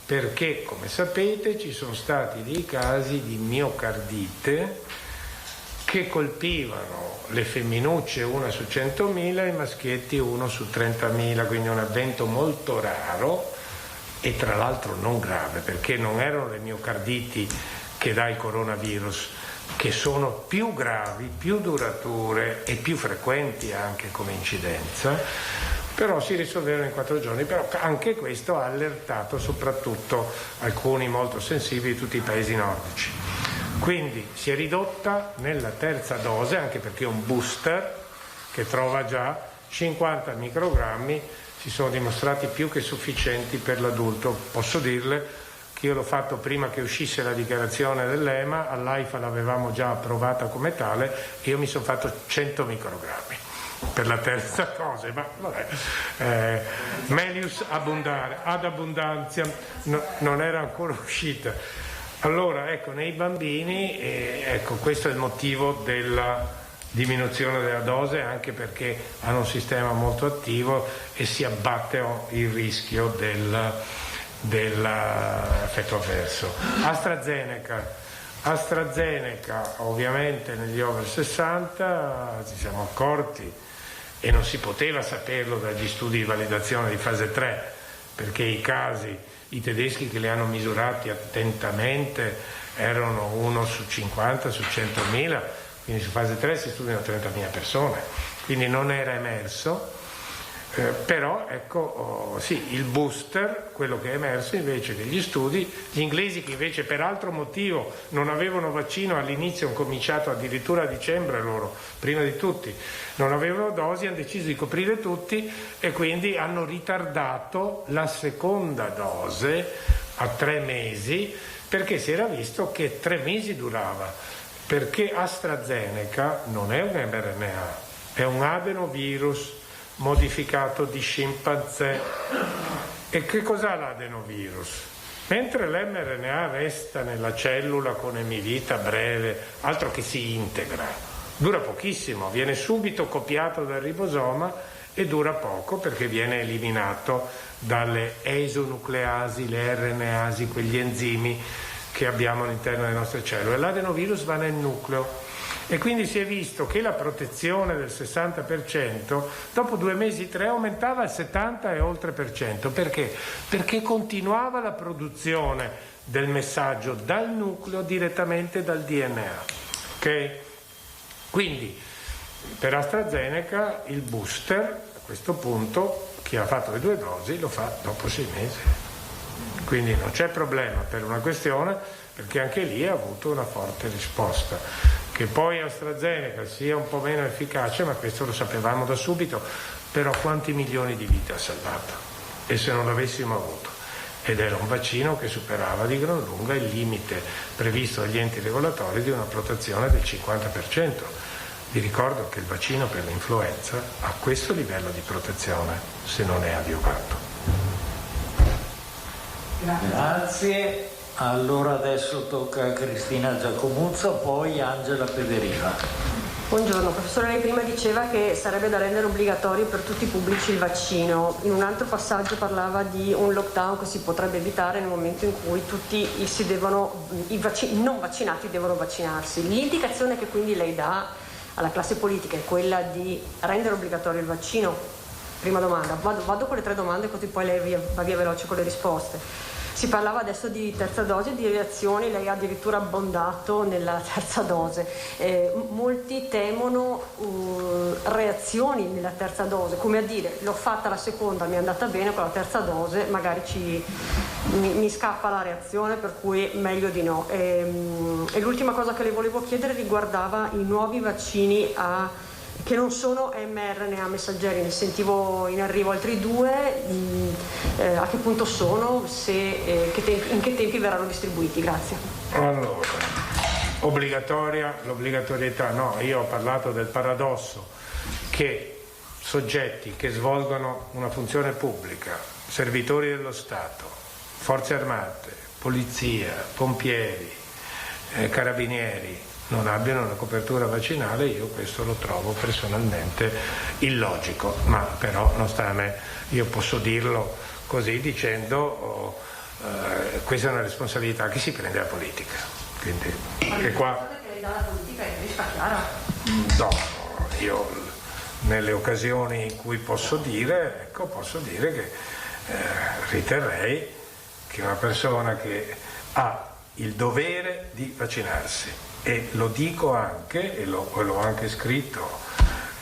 perché, come sapete, ci sono stati dei casi di miocardite che colpivano le femminucce 1 su 100.000 e i maschietti 1 su 30.000, quindi un evento molto raro e tra l'altro non grave, perché non erano le miocarditi che dà il coronavirus, che sono più gravi, più durature e più frequenti anche come incidenza, però si risolvevano in 4 giorni. Però anche questo ha allertato soprattutto alcuni molto sensibili di tutti i paesi nordici. Quindi si è ridotta nella terza dose, anche perché è un booster che trova già 50 microgrammi, si sono dimostrati più che sufficienti per l'adulto. Posso dirle che io l'ho fatto prima che uscisse la dichiarazione dell'EMA, all'AIFA l'avevamo già approvata come tale e io mi sono fatto 100 microgrammi per la terza dose, ma vabbè, melius abundare, ad abbondanza, non era ancora uscita. Allora, ecco, nei bambini, ecco, questo è il motivo della diminuzione della dose, anche perché hanno un sistema molto attivo e si abbatte il rischio dell'effetto avverso. AstraZeneca ovviamente negli over 60 ci siamo accorti, e non si poteva saperlo dagli studi di validazione di fase 3, perché i tedeschi che li hanno misurati attentamente erano 1 su 50 su 100.000, quindi su fase 3 si studiano 30.000 persone, quindi non era emerso. Però ecco, sì, il booster, quello che è emerso invece che gli studi, gli inglesi che invece per altro motivo non avevano vaccino all'inizio, hanno cominciato addirittura a dicembre loro, prima di tutti, non avevano dosi, hanno deciso di coprire tutti e quindi hanno ritardato la seconda dose a 3 mesi, perché si era visto che 3 mesi durava, perché AstraZeneca non è un mRNA, è un adenovirus modificato di scimpanzé. E che cos'ha l'adenovirus? Mentre l'mRNA resta nella cellula con emivita breve, altro che si integra, dura pochissimo, viene subito copiato dal ribosoma e dura poco perché viene eliminato dalle esonucleasi, le RNasi, quegli enzimi che abbiamo all'interno delle nostre cellule. L'adenovirus va nel nucleo. E quindi si è visto che la protezione del 60% dopo 2 mesi, 3 aumentava al 70 e oltre per cento. Perché? Perché continuava la produzione del messaggio dal nucleo direttamente dal DNA. Ok? Quindi per AstraZeneca il booster a questo punto chi ha fatto le 2 dosi lo fa dopo 6 mesi. Quindi non c'è problema per una questione, perché anche lì ha avuto una forte risposta. Che poi AstraZeneca sia un po' meno efficace, ma questo lo sapevamo da subito, però quanti milioni di vite ha salvato? E se non l'avessimo avuto? Ed era un vaccino che superava di gran lunga il limite previsto dagli enti regolatori di una protezione del 50%. Vi ricordo che il vaccino per l'influenza ha questo livello di protezione se non è adiovato. Grazie. Allora adesso tocca a Cristina Giacomuzzo, poi Angela Pederiva. Buongiorno, professore, lei prima diceva che sarebbe da rendere obbligatorio per tutti i pubblici il vaccino. In un altro passaggio parlava di un lockdown che si potrebbe evitare nel momento in cui tutti i non vaccinati devono vaccinarsi. L'indicazione che quindi lei dà alla classe politica è quella di rendere obbligatorio il vaccino? Prima domanda. Vado con le 3 domande così poi lei va via veloce con le risposte. Si parlava adesso di terza dose e di reazioni, lei ha addirittura abbondato nella terza dose. Molti temono reazioni nella terza dose, come a dire l'ho fatta la seconda, mi è andata bene, con la terza dose magari mi scappa la reazione, per cui meglio di no. E l'ultima cosa che le volevo chiedere riguardava i nuovi vaccini che non sono mRNA messaggeri, ne sentivo in arrivo altri 2, a che punto sono, in che tempi verranno distribuiti? Grazie. Allora, l'obbligatorietà, no, io ho parlato del paradosso che soggetti che svolgono una funzione pubblica, servitori dello Stato, forze armate, polizia, pompieri, carabinieri, non abbiano una copertura vaccinale, io questo lo trovo personalmente illogico, ma però non sta a me, io posso dirlo così dicendo questa è una responsabilità che si prende la politica. Quindi e qua la politica invece sta chiara. no, io nelle occasioni in cui posso dire che riterrei che una persona che ha il dovere di vaccinarsi, e lo dico anche, e l'ho anche scritto,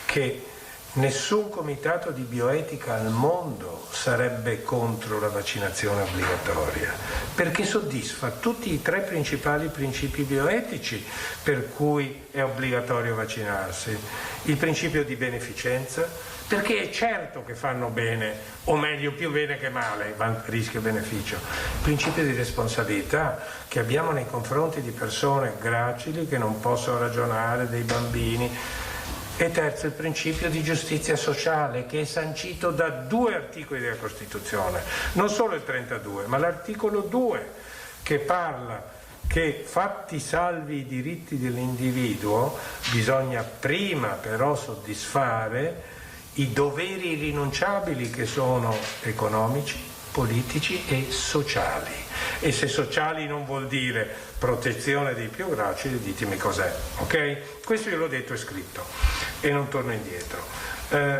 che nessun comitato di bioetica al mondo sarebbe contro la vaccinazione obbligatoria, perché soddisfa tutti i 3 principali principi bioetici per cui è obbligatorio vaccinarsi. Il principio di beneficenza, perché è certo che fanno bene, o meglio più bene che male, rischio-beneficio. Il principio di responsabilità che abbiamo nei confronti di persone gracili che non possono ragionare, dei bambini. E terzo, il principio di giustizia sociale, che è sancito da 2 articoli della Costituzione, non solo il 32, ma l'articolo 2, che parla che fatti salvi i diritti dell'individuo bisogna prima però soddisfare i doveri irrinunciabili che sono economici, politici e sociali. E se sociali non vuol dire protezione dei più gracili, ditemi cos'è, ok? Questo io l'ho detto e scritto e non torno indietro.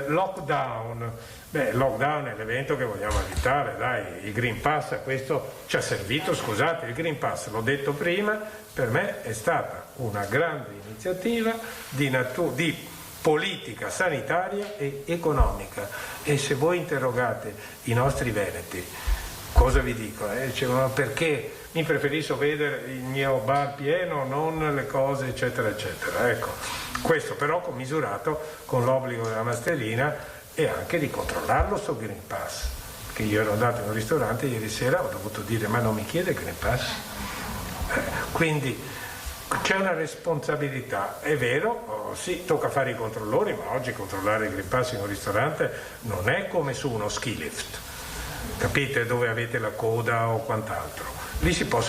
Lockdown è l'evento che vogliamo evitare, dai, il Green Pass a questo ci ha servito, scusate, il Green Pass, l'ho detto prima, per me è stata una grande iniziativa di politica sanitaria e economica, e se voi interrogate i nostri veneti, cosa vi dico? Dicevano perché mi preferisco vedere il mio bar pieno, non le cose eccetera eccetera. Ecco, questo però commisurato con l'obbligo della mascherina e anche di controllarlo sto Green Pass, che io ero andato in un ristorante ieri sera, ho dovuto dire ma non mi chiede il Green Pass? Quindi c'è una responsabilità, è vero, sì, tocca fare i controllori, ma oggi controllare il Green Pass in un ristorante non è come su uno ski lift, capite, dove avete la coda o quant'altro. Lì si può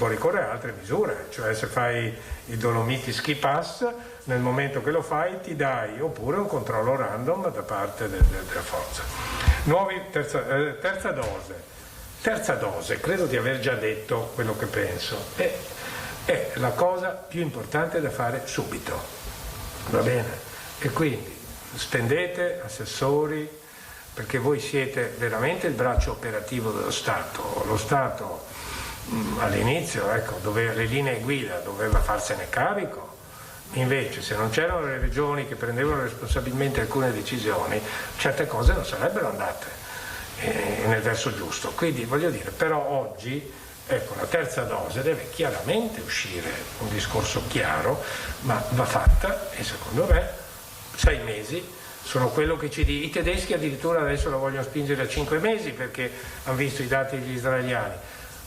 ricorrere a altre misure, cioè se fai il Dolomiti Ski Pass, nel momento che lo fai ti dai oppure un controllo random da parte della forza. Terza dose, credo di aver già detto quello che penso, è la cosa più importante da fare subito, va bene? E quindi spendete assessori, perché voi siete veramente il braccio operativo dello Stato. Lo Stato all'inizio, ecco, le linee guida doveva farsene carico, invece se non c'erano le regioni che prendevano responsabilmente alcune decisioni, certe cose non sarebbero andate nel verso giusto. Quindi voglio dire, però oggi, ecco, la terza dose deve chiaramente uscire, un discorso chiaro, ma va fatta, e secondo me 6 mesi sono quello che ci dicono. I tedeschi addirittura adesso lo vogliono spingere a 5 mesi perché hanno visto i dati degli israeliani.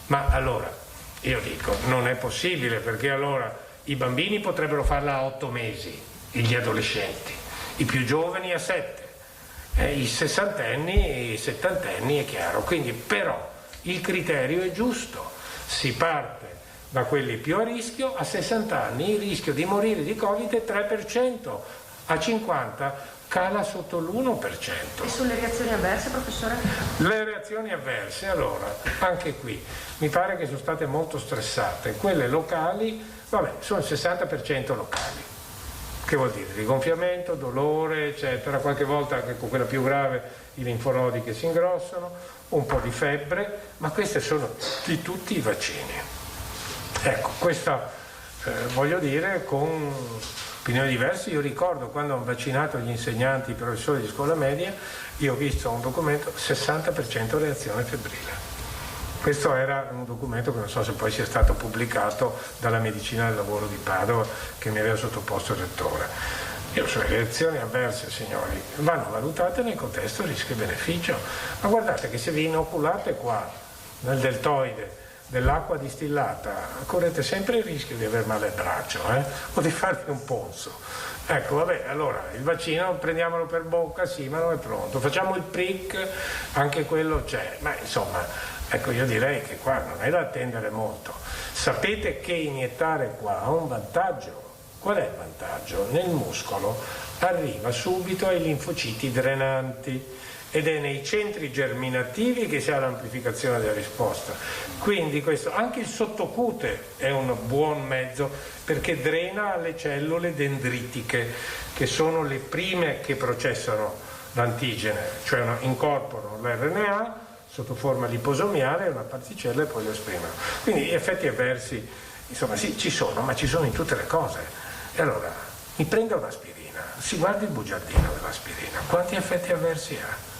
Ma allora, io dico, non è possibile, perché allora i bambini potrebbero farla a 8 mesi, gli adolescenti, i più giovani a 7, i sessantenni, i settantenni, è chiaro. Quindi però il criterio è giusto, si parte da quelli più a rischio. A 60 anni il rischio di morire di Covid è 3%, a 50 cala sotto l'1%. E sulle reazioni avverse, professore? Le reazioni avverse, allora, anche qui, mi pare che sono state molto stressate. Quelle locali, vabbè, sono il 60% locali. Che vuol dire? Rigonfiamento, dolore, eccetera. Qualche volta anche con quella più grave i linfonodi che si ingrossano, un po' di febbre, ma questi sono di tutti i vaccini. Ecco, questa voglio dire con opinioni diverse. Io ricordo quando hanno vaccinato gli insegnanti, i professori di scuola media, io ho visto un documento 60% reazione febbrile. Questo era un documento che non so se poi sia stato pubblicato dalla Medicina del Lavoro di Padova, che mi aveva sottoposto il rettore. Io sulle reazioni avverse, signori, vanno valutate nel contesto rischio-beneficio. Ma guardate che se vi inoculate qua, nel deltoide, dell'acqua distillata, correte sempre il rischio di aver male al braccio, o di farvi un polso. Ecco, vabbè, allora il vaccino prendiamolo per bocca, sì, ma non è pronto. Facciamo il prick, anche quello c'è, ma insomma Ecco, io direi che qua non è da attendere molto. Sapete che iniettare qua ha un vantaggio. Qual è il vantaggio? Nel muscolo arriva subito ai linfociti drenanti ed è nei centri germinativi che si ha l'amplificazione della risposta. Quindi questo, anche il sottocute è un buon mezzo perché drena alle cellule dendritiche, che sono le prime che processano l'antigene, cioè incorporano l'RNA sotto forma liposomiale, una particella e poi lo esprimono. Quindi gli effetti avversi, insomma, sì, ci sono, ma ci sono in tutte le cose. E allora, mi prenda un'aspirina, si guardi il bugiardino dell'aspirina, quanti effetti avversi ha?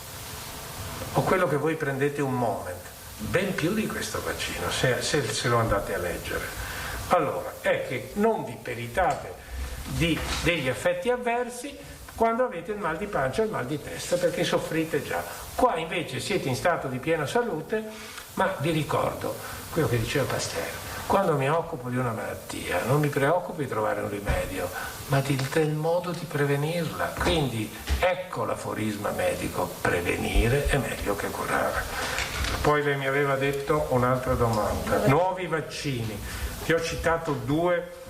O quello che voi prendete un Moment, ben più di questo vaccino, se lo andate a leggere. Allora, è che non vi peritate degli effetti avversi quando avete il mal di pancia e il mal di testa, perché soffrite già. Qua invece siete in stato di piena salute, ma vi ricordo quello che diceva Pasteur: quando mi occupo di una malattia non mi preoccupo di trovare un rimedio, ma del modo di prevenirla. Quindi ecco l'aforisma medico: prevenire è meglio che curare. Poi lei mi aveva detto un'altra domanda: nuovi vaccini. Ti ho citato 2.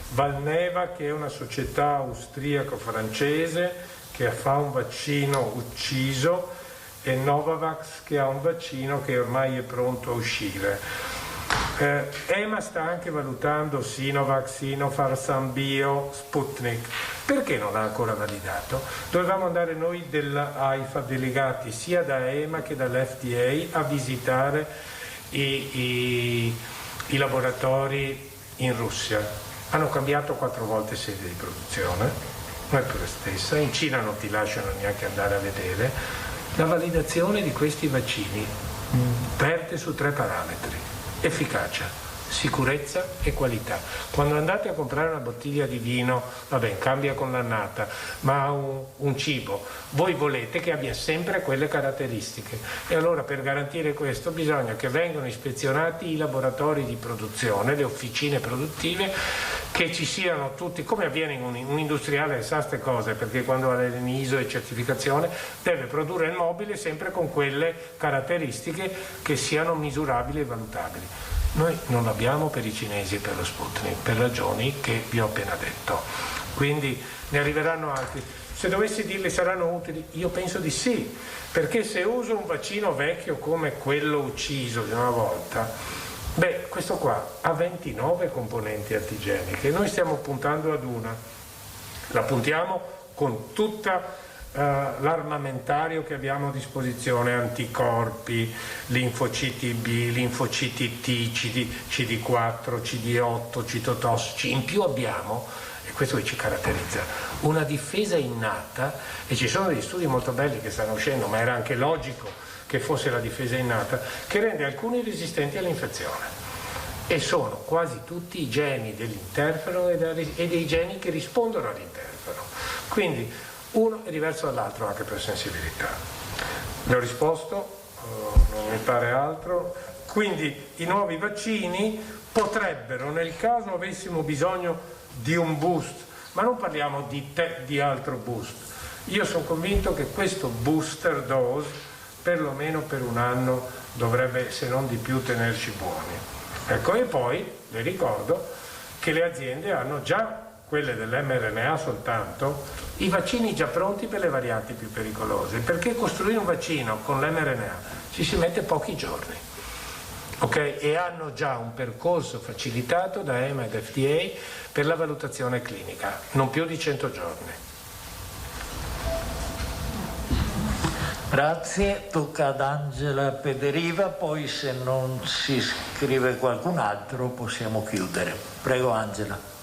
Valneva, che è una società austriaco-francese che fa un vaccino ucciso, e Novavax, che ha un vaccino che ormai è pronto a uscire. EMA sta anche valutando Sinovac, Sinopharm, Sanbio, Sputnik. Perché non ha ancora validato? Dovevamo andare noi dell'AIFA, delegati sia da EMA che dall'FDA, a visitare i laboratori in Russia. Hanno cambiato 4 volte sede di produzione, non è più la stessa. In Cina non ti lasciano neanche andare a vedere. La validazione di questi vaccini verte su 3 parametri: efficacia, sicurezza e qualità. Quando andate a comprare una bottiglia di vino, vabbè, cambia con l'annata, ma un cibo, voi volete che abbia sempre quelle caratteristiche, e allora per garantire questo bisogna che vengano ispezionati i laboratori di produzione, le officine produttive, che ci siano tutti, come avviene in un industriale, sa ste cose, perché quando ha l'ISO e certificazione deve produrre il mobile sempre con quelle caratteristiche che siano misurabili e valutabili. Noi non l'abbiamo per i cinesi e per lo Sputnik, per ragioni che vi ho appena detto. Quindi ne arriveranno altri. Se dovessi dirli saranno utili? Io penso di sì, perché se uso un vaccino vecchio come quello ucciso di una volta, questo qua ha 29 componenti antigeniche, noi stiamo puntando ad una. La puntiamo con tutta l'armamentario che abbiamo a disposizione: anticorpi, linfociti B, linfociti T, CD4, CD8, citotossici. In più abbiamo, e questo che ci caratterizza, una difesa innata, e ci sono degli studi molto belli che stanno uscendo, ma era anche logico che fosse la difesa innata, che rende alcuni resistenti all'infezione. E sono quasi tutti i geni dell'interferone e dei geni che rispondono all'interferone. Quindi uno è diverso dall'altro anche per sensibilità. Le ho risposto, non mi pare altro. Quindi i nuovi vaccini potrebbero, nel caso avessimo bisogno di un boost, ma non parliamo di altro boost. Io sono convinto che questo booster dose, perlomeno per un anno, dovrebbe, se non di più, tenerci buoni. Ecco, e poi le ricordo che le aziende hanno già, quelle dell'mRNA soltanto, i vaccini già pronti per le varianti più pericolose, perché costruire un vaccino con l'mRNA ci si mette pochi giorni, ok? E hanno già un percorso facilitato da EMA ed FDA per la valutazione clinica, non più di 100 giorni. Grazie, tocca ad Angela Pederiva, poi se non si iscrive qualcun altro possiamo chiudere. Prego Angela.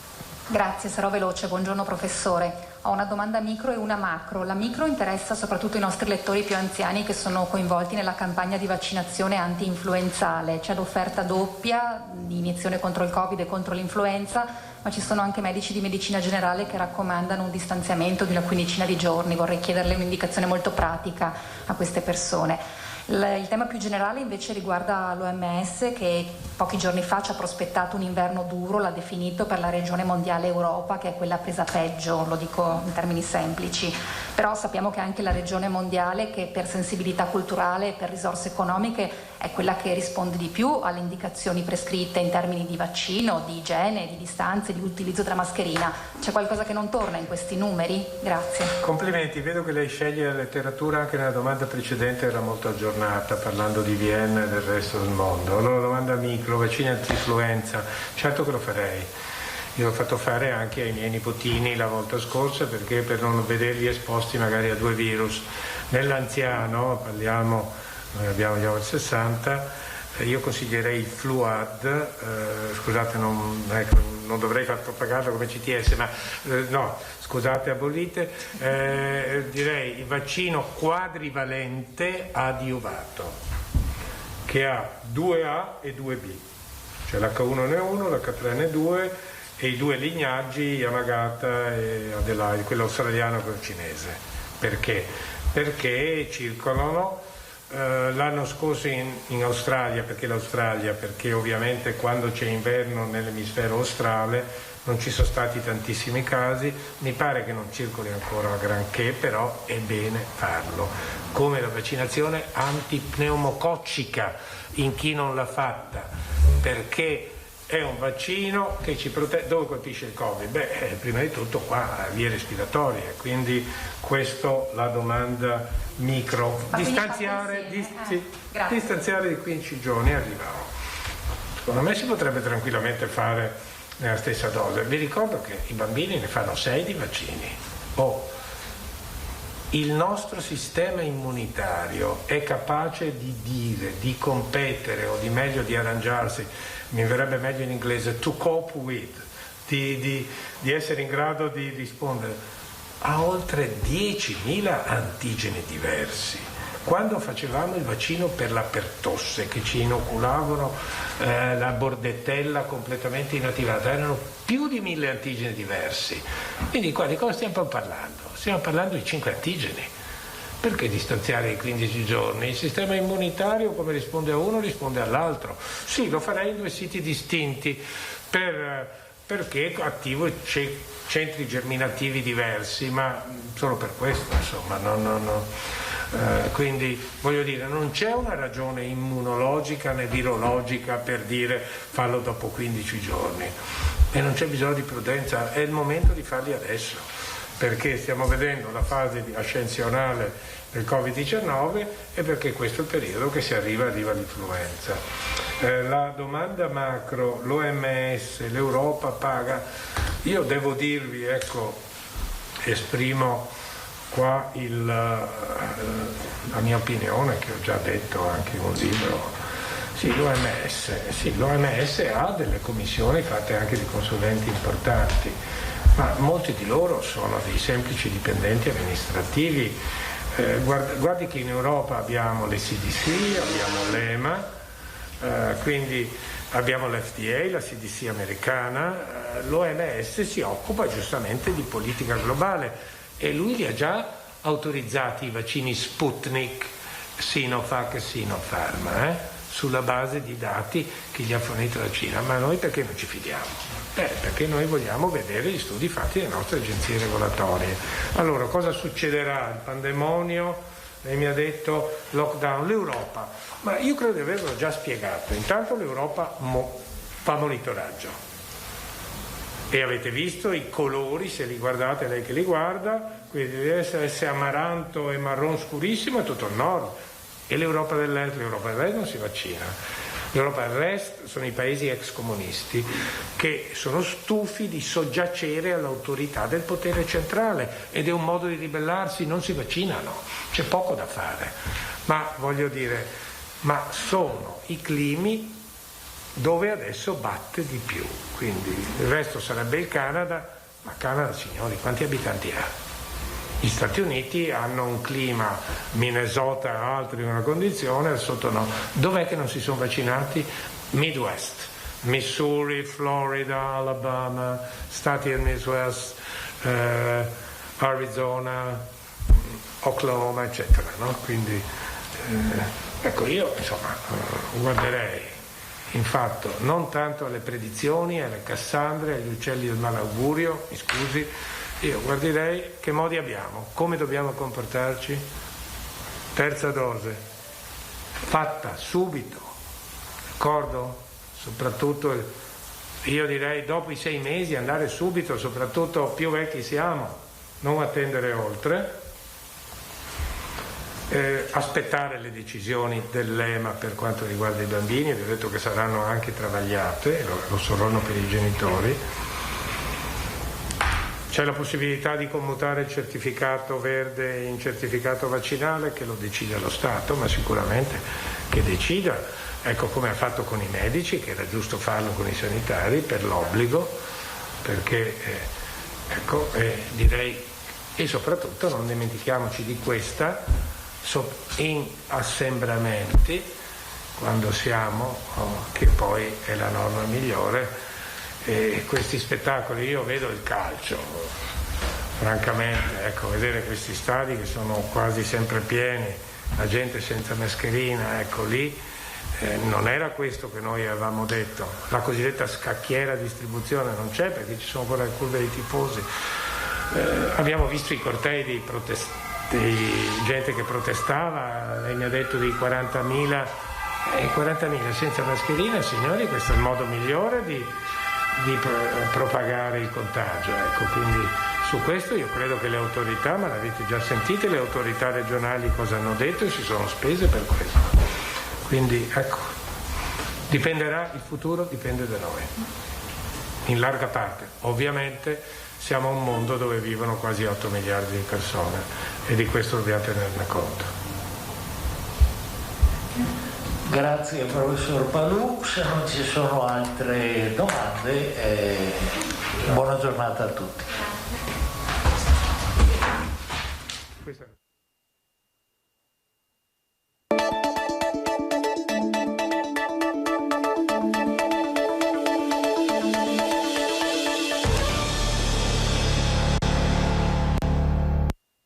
Grazie, sarò veloce. Buongiorno professore. Ho una domanda micro e una macro. La micro interessa soprattutto i nostri lettori più anziani che sono coinvolti nella campagna di vaccinazione anti-influenzale. C'è l'offerta doppia di iniezione contro il Covid e contro l'influenza, ma ci sono anche medici di medicina generale che raccomandano un distanziamento di una quindicina di giorni. Vorrei chiederle un'indicazione molto pratica a queste persone. Il tema più generale invece riguarda l'OMS, che pochi giorni fa ci ha prospettato un inverno duro, l'ha definito per la regione mondiale Europa, che è quella presa peggio, lo dico in termini semplici. Però sappiamo che anche la regione mondiale, che per sensibilità culturale e per risorse economiche è quella che risponde di più alle indicazioni prescritte in termini di vaccino, di igiene, di distanze, di utilizzo della mascherina. C'è qualcosa che non torna in questi numeri? Grazie. Complimenti, vedo che lei sceglie la letteratura, anche nella domanda precedente era molto aggiornata, parlando di Vienna e del resto del mondo. Allora, domanda micro, vaccini anti-influenza, certo che lo farei. Io l'ho fatto fare anche ai miei nipotini la volta scorsa, perché per non vederli esposti magari a 2 virus. Nell'anziano, parliamo, noi abbiamo già il 60, io consiglierei il Fluad, scusate non dovrei far propaganda come CTS, ma no, scusate, abolite, direi il vaccino quadrivalente adiovato, che ha 2A e 2B, cioè l'H1N1, l'H3N2 e i 2 lignaggi Yamagata e Adelaide, quello australiano e quello cinese. Perché? Perché circolano l'anno scorso in Australia, perché ovviamente quando c'è inverno nell'emisfero australe non ci sono stati tantissimi casi, mi pare che non circoli ancora granché, però è bene farlo, come la vaccinazione antipneumococcica in chi non l'ha fatta, perché è un vaccino che ci protegge. Dove colpisce il Covid? Prima di tutto qua, vie respiratorie, quindi questo la domanda micro. Distanziare di 15 giorni arrivavo. Secondo me si potrebbe tranquillamente fare nella stessa dose. Vi ricordo che i bambini ne fanno 6 di vaccini. Il nostro sistema immunitario è capace di dire, di competere o di meglio di arrangiarsi, mi verrebbe meglio in inglese, to cope with, di essere in grado di rispondere a oltre 10.000 antigeni diversi. Quando facevamo il vaccino per la pertosse, che ci inoculavano la bordettella completamente inattivata, erano più di 1.000 antigeni diversi. Quindi qua di cosa stiamo parlando? Stiamo parlando di 5 antigeni. Perché distanziare i 15 giorni? Il sistema immunitario, come risponde a uno, risponde all'altro. Sì, lo farei in 2 siti distinti perché attivo centri germinativi diversi, ma solo per questo, insomma, quindi voglio dire, non c'è una ragione immunologica né virologica per dire fallo dopo 15 giorni e non c'è bisogno di prudenza, è il momento di farli adesso, perché stiamo vedendo la fase ascensionale del Covid-19 e perché questo è il periodo che si arriva l'influenza. La domanda macro, l'OMS, l'Europa paga, io devo dirvi, ecco, esprimo qua la mia opinione che ho già detto anche in un libro. L'OMS ha delle commissioni fatte anche di consulenti importanti, ma molti di loro sono dei semplici dipendenti amministrativi. Guardi che in Europa abbiamo le CDC, abbiamo l'EMA, quindi abbiamo l'FDA, la CDC americana, l'OMS si occupa giustamente di politica globale e lui li ha già autorizzati i vaccini Sputnik, Sinovac e Sinopharm, sulla base di dati che gli ha fornito la Cina. Ma noi perché non ci fidiamo? Perché noi vogliamo vedere gli studi fatti dalle nostre agenzie regolatorie. Allora, cosa succederà? Il pandemonio, lei mi ha detto lockdown, l'Europa, ma io credo di averlo già spiegato. Intanto l'Europa fa monitoraggio. E avete visto i colori, se li guardate, lei che li guarda, quindi deve essere amaranto e marron scurissimo è tutto il nord. E l'Europa dell'Est non si vaccina. L'Europa dell'Est sono i paesi ex comunisti che sono stufi di soggiacere all'autorità del potere centrale ed è un modo di ribellarsi, non si vaccinano, c'è poco da fare. Ma voglio dire, ma sono i climi dove adesso batte di più, quindi il resto sarebbe il Canada, ma Canada, signori, quanti abitanti ha? Gli Stati Uniti hanno un clima, Minnesota e altri in una condizione, al sotto no. Dov'è che non si sono vaccinati? Midwest, Missouri, Florida, Alabama, stati del Midwest, Arizona, Oklahoma, eccetera, no? Quindi Ecco, io insomma guarderei in fatto non tanto alle predizioni, alle cassandre, agli uccelli del malaugurio, mi scusi, io guarderei che modi abbiamo, come dobbiamo comportarci. Terza dose, fatta subito, d'accordo? Soprattutto io direi dopo i 6 mesi andare subito, soprattutto più vecchi siamo, non attendere oltre. Aspettare le decisioni dell'EMA per quanto riguarda i bambini, vi ho detto che saranno anche travagliate, lo saranno per i genitori. C'è la possibilità di commutare il certificato verde in certificato vaccinale, che lo decide lo Stato, ma sicuramente che decida, ecco come ha fatto con i medici, che era giusto farlo con i sanitari per l'obbligo, perché direi, e soprattutto non dimentichiamoci di questa, in assembramenti, quando siamo, che poi è la norma migliore, questi spettacoli, io vedo il calcio, francamente, ecco, vedere questi stadi che sono quasi sempre pieni, la gente senza mascherina, ecco lì, non era questo che noi avevamo detto, la cosiddetta scacchiera distribuzione non c'è perché ci sono ancora le curve dei tifosi, abbiamo visto i cortei di gente che protestava, lei mi ha detto di 40.000 senza mascherina, signori, questo è il modo migliore di propagare il contagio, ecco, quindi su questo io credo che le autorità, ma l'avete già sentite, le autorità regionali cosa hanno detto e si sono spese per questo, quindi ecco, dipenderà, il futuro dipende da noi, in larga parte, ovviamente. Siamo un mondo dove vivono quasi 8 miliardi di persone e di questo dobbiamo tenerne conto. Grazie professor Palù, se non ci sono altre domande, buona giornata a tutti.